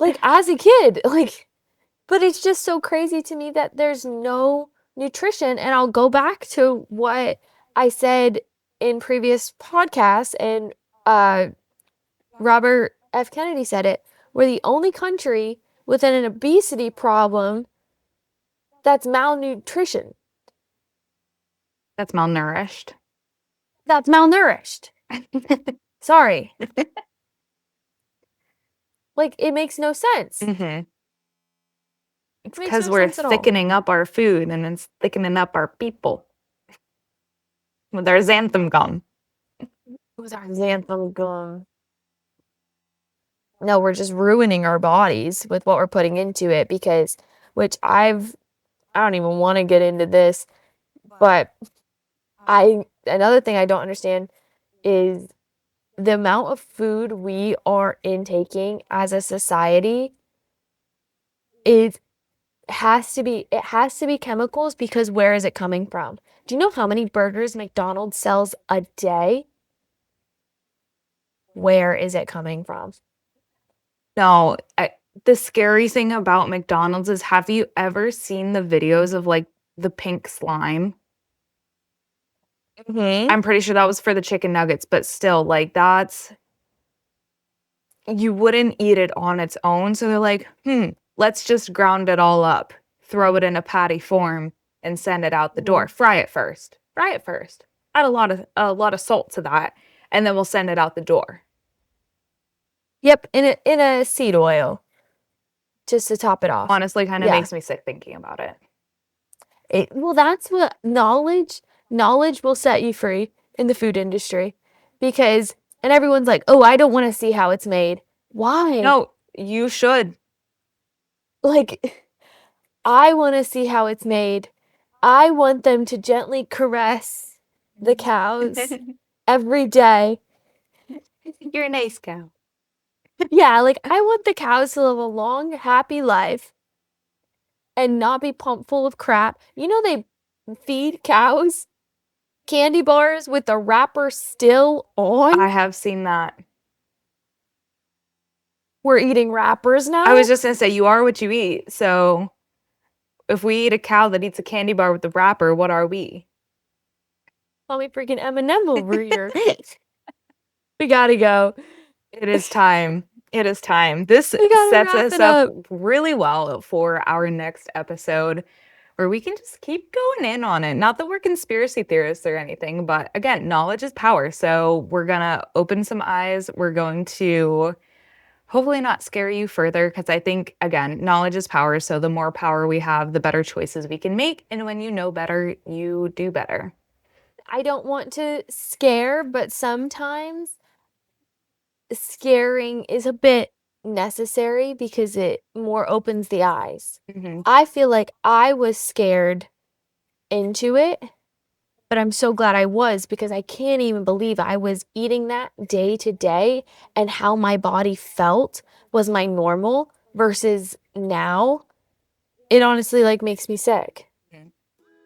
Like as a kid, but it's just so crazy to me that there's no nutrition. And I'll go back to what I said in previous podcasts, and Robert F. Kennedy said it. We're the only country with an obesity problem that's malnutrition. That's malnourished. That's malnourished. Sorry. Like, it makes no sense. It's because we're thickening up our food and it's thickening up our people. With our xanthan gum. With our xanthan gum. No, we're just ruining our bodies with what we're putting into it I don't even want to get into this, but another thing I don't understand is the amount of food we are intaking as a society. It has to be chemicals, because where is it coming from? Do you know how many burgers McDonald's sells a day? Where is it coming from? No, the scary thing about McDonald's is, have you ever seen the videos of like the pink slime? I'm pretty sure that was for the chicken nuggets, but still, like, you wouldn't eat it on its own. So they're like, let's just ground it all up, throw it in a patty form, and send it out the door. Fry it first. Add a lot of salt to that, and then we'll send it out the door. Yep, in a seed oil, just to top it off. Honestly, kind of makes me sick thinking about it. Well, that's what knowledge will set you free in the food industry because, and everyone's like, oh, I don't want to see how it's made. Why? No, you should. Like, I want to see how it's made. I want them to gently caress the cows every day. You're a nice cow. Yeah, like I want the cows to live a long, happy life and not be pumped full of crap. You know, they feed cows candy bars with the wrapper still on. I have seen that. We're eating wrappers now. I was just gonna say, you are what you eat. So if we eat a cow that eats a candy bar with the wrapper, what are we? Call me freaking M&M over here. We gotta go. It is time. It is time. This We gotta sets wrap us it up up. really well for our next episode where we can just keep going in on it. Not that we're conspiracy theorists or anything, but again, knowledge is power. So we're going to open some eyes. We're going to hopefully not scare you further because I think, again, knowledge is power. So the more power we have, the better choices we can make. And when you know better, you do better. I don't want to scare, but sometimes scaring is a bit necessary because it more opens the eyes. Mm-hmm. I feel like I was scared into it, but I'm so glad I was because I can't even believe I was eating that day to day and how my body felt was my normal versus now. It honestly like makes me sick.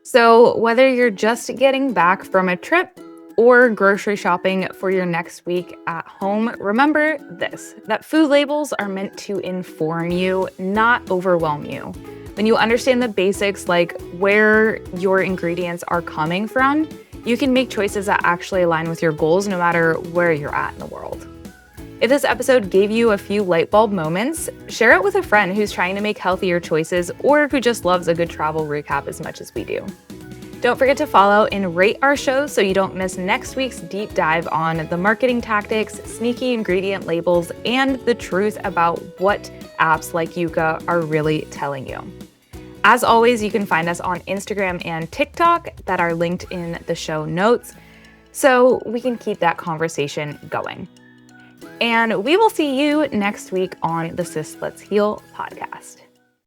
So whether you're just getting back from a trip or grocery shopping for your next week at home, remember this, that food labels are meant to inform you, not overwhelm you. When you understand the basics, like where your ingredients are coming from, you can make choices that actually align with your goals no matter where you're at in the world. If this episode gave you a few light bulb moments, share it with a friend who's trying to make healthier choices or who just loves a good travel recap as much as we do. Don't forget to follow and rate our show so you don't miss next week's deep dive on the marketing tactics, sneaky ingredient labels, and the truth about what apps like Yuka are really telling you. As always, you can find us on Instagram and TikTok that are linked in the show notes so we can keep that conversation going. And we will see you next week on the Sis Let's Heal podcast.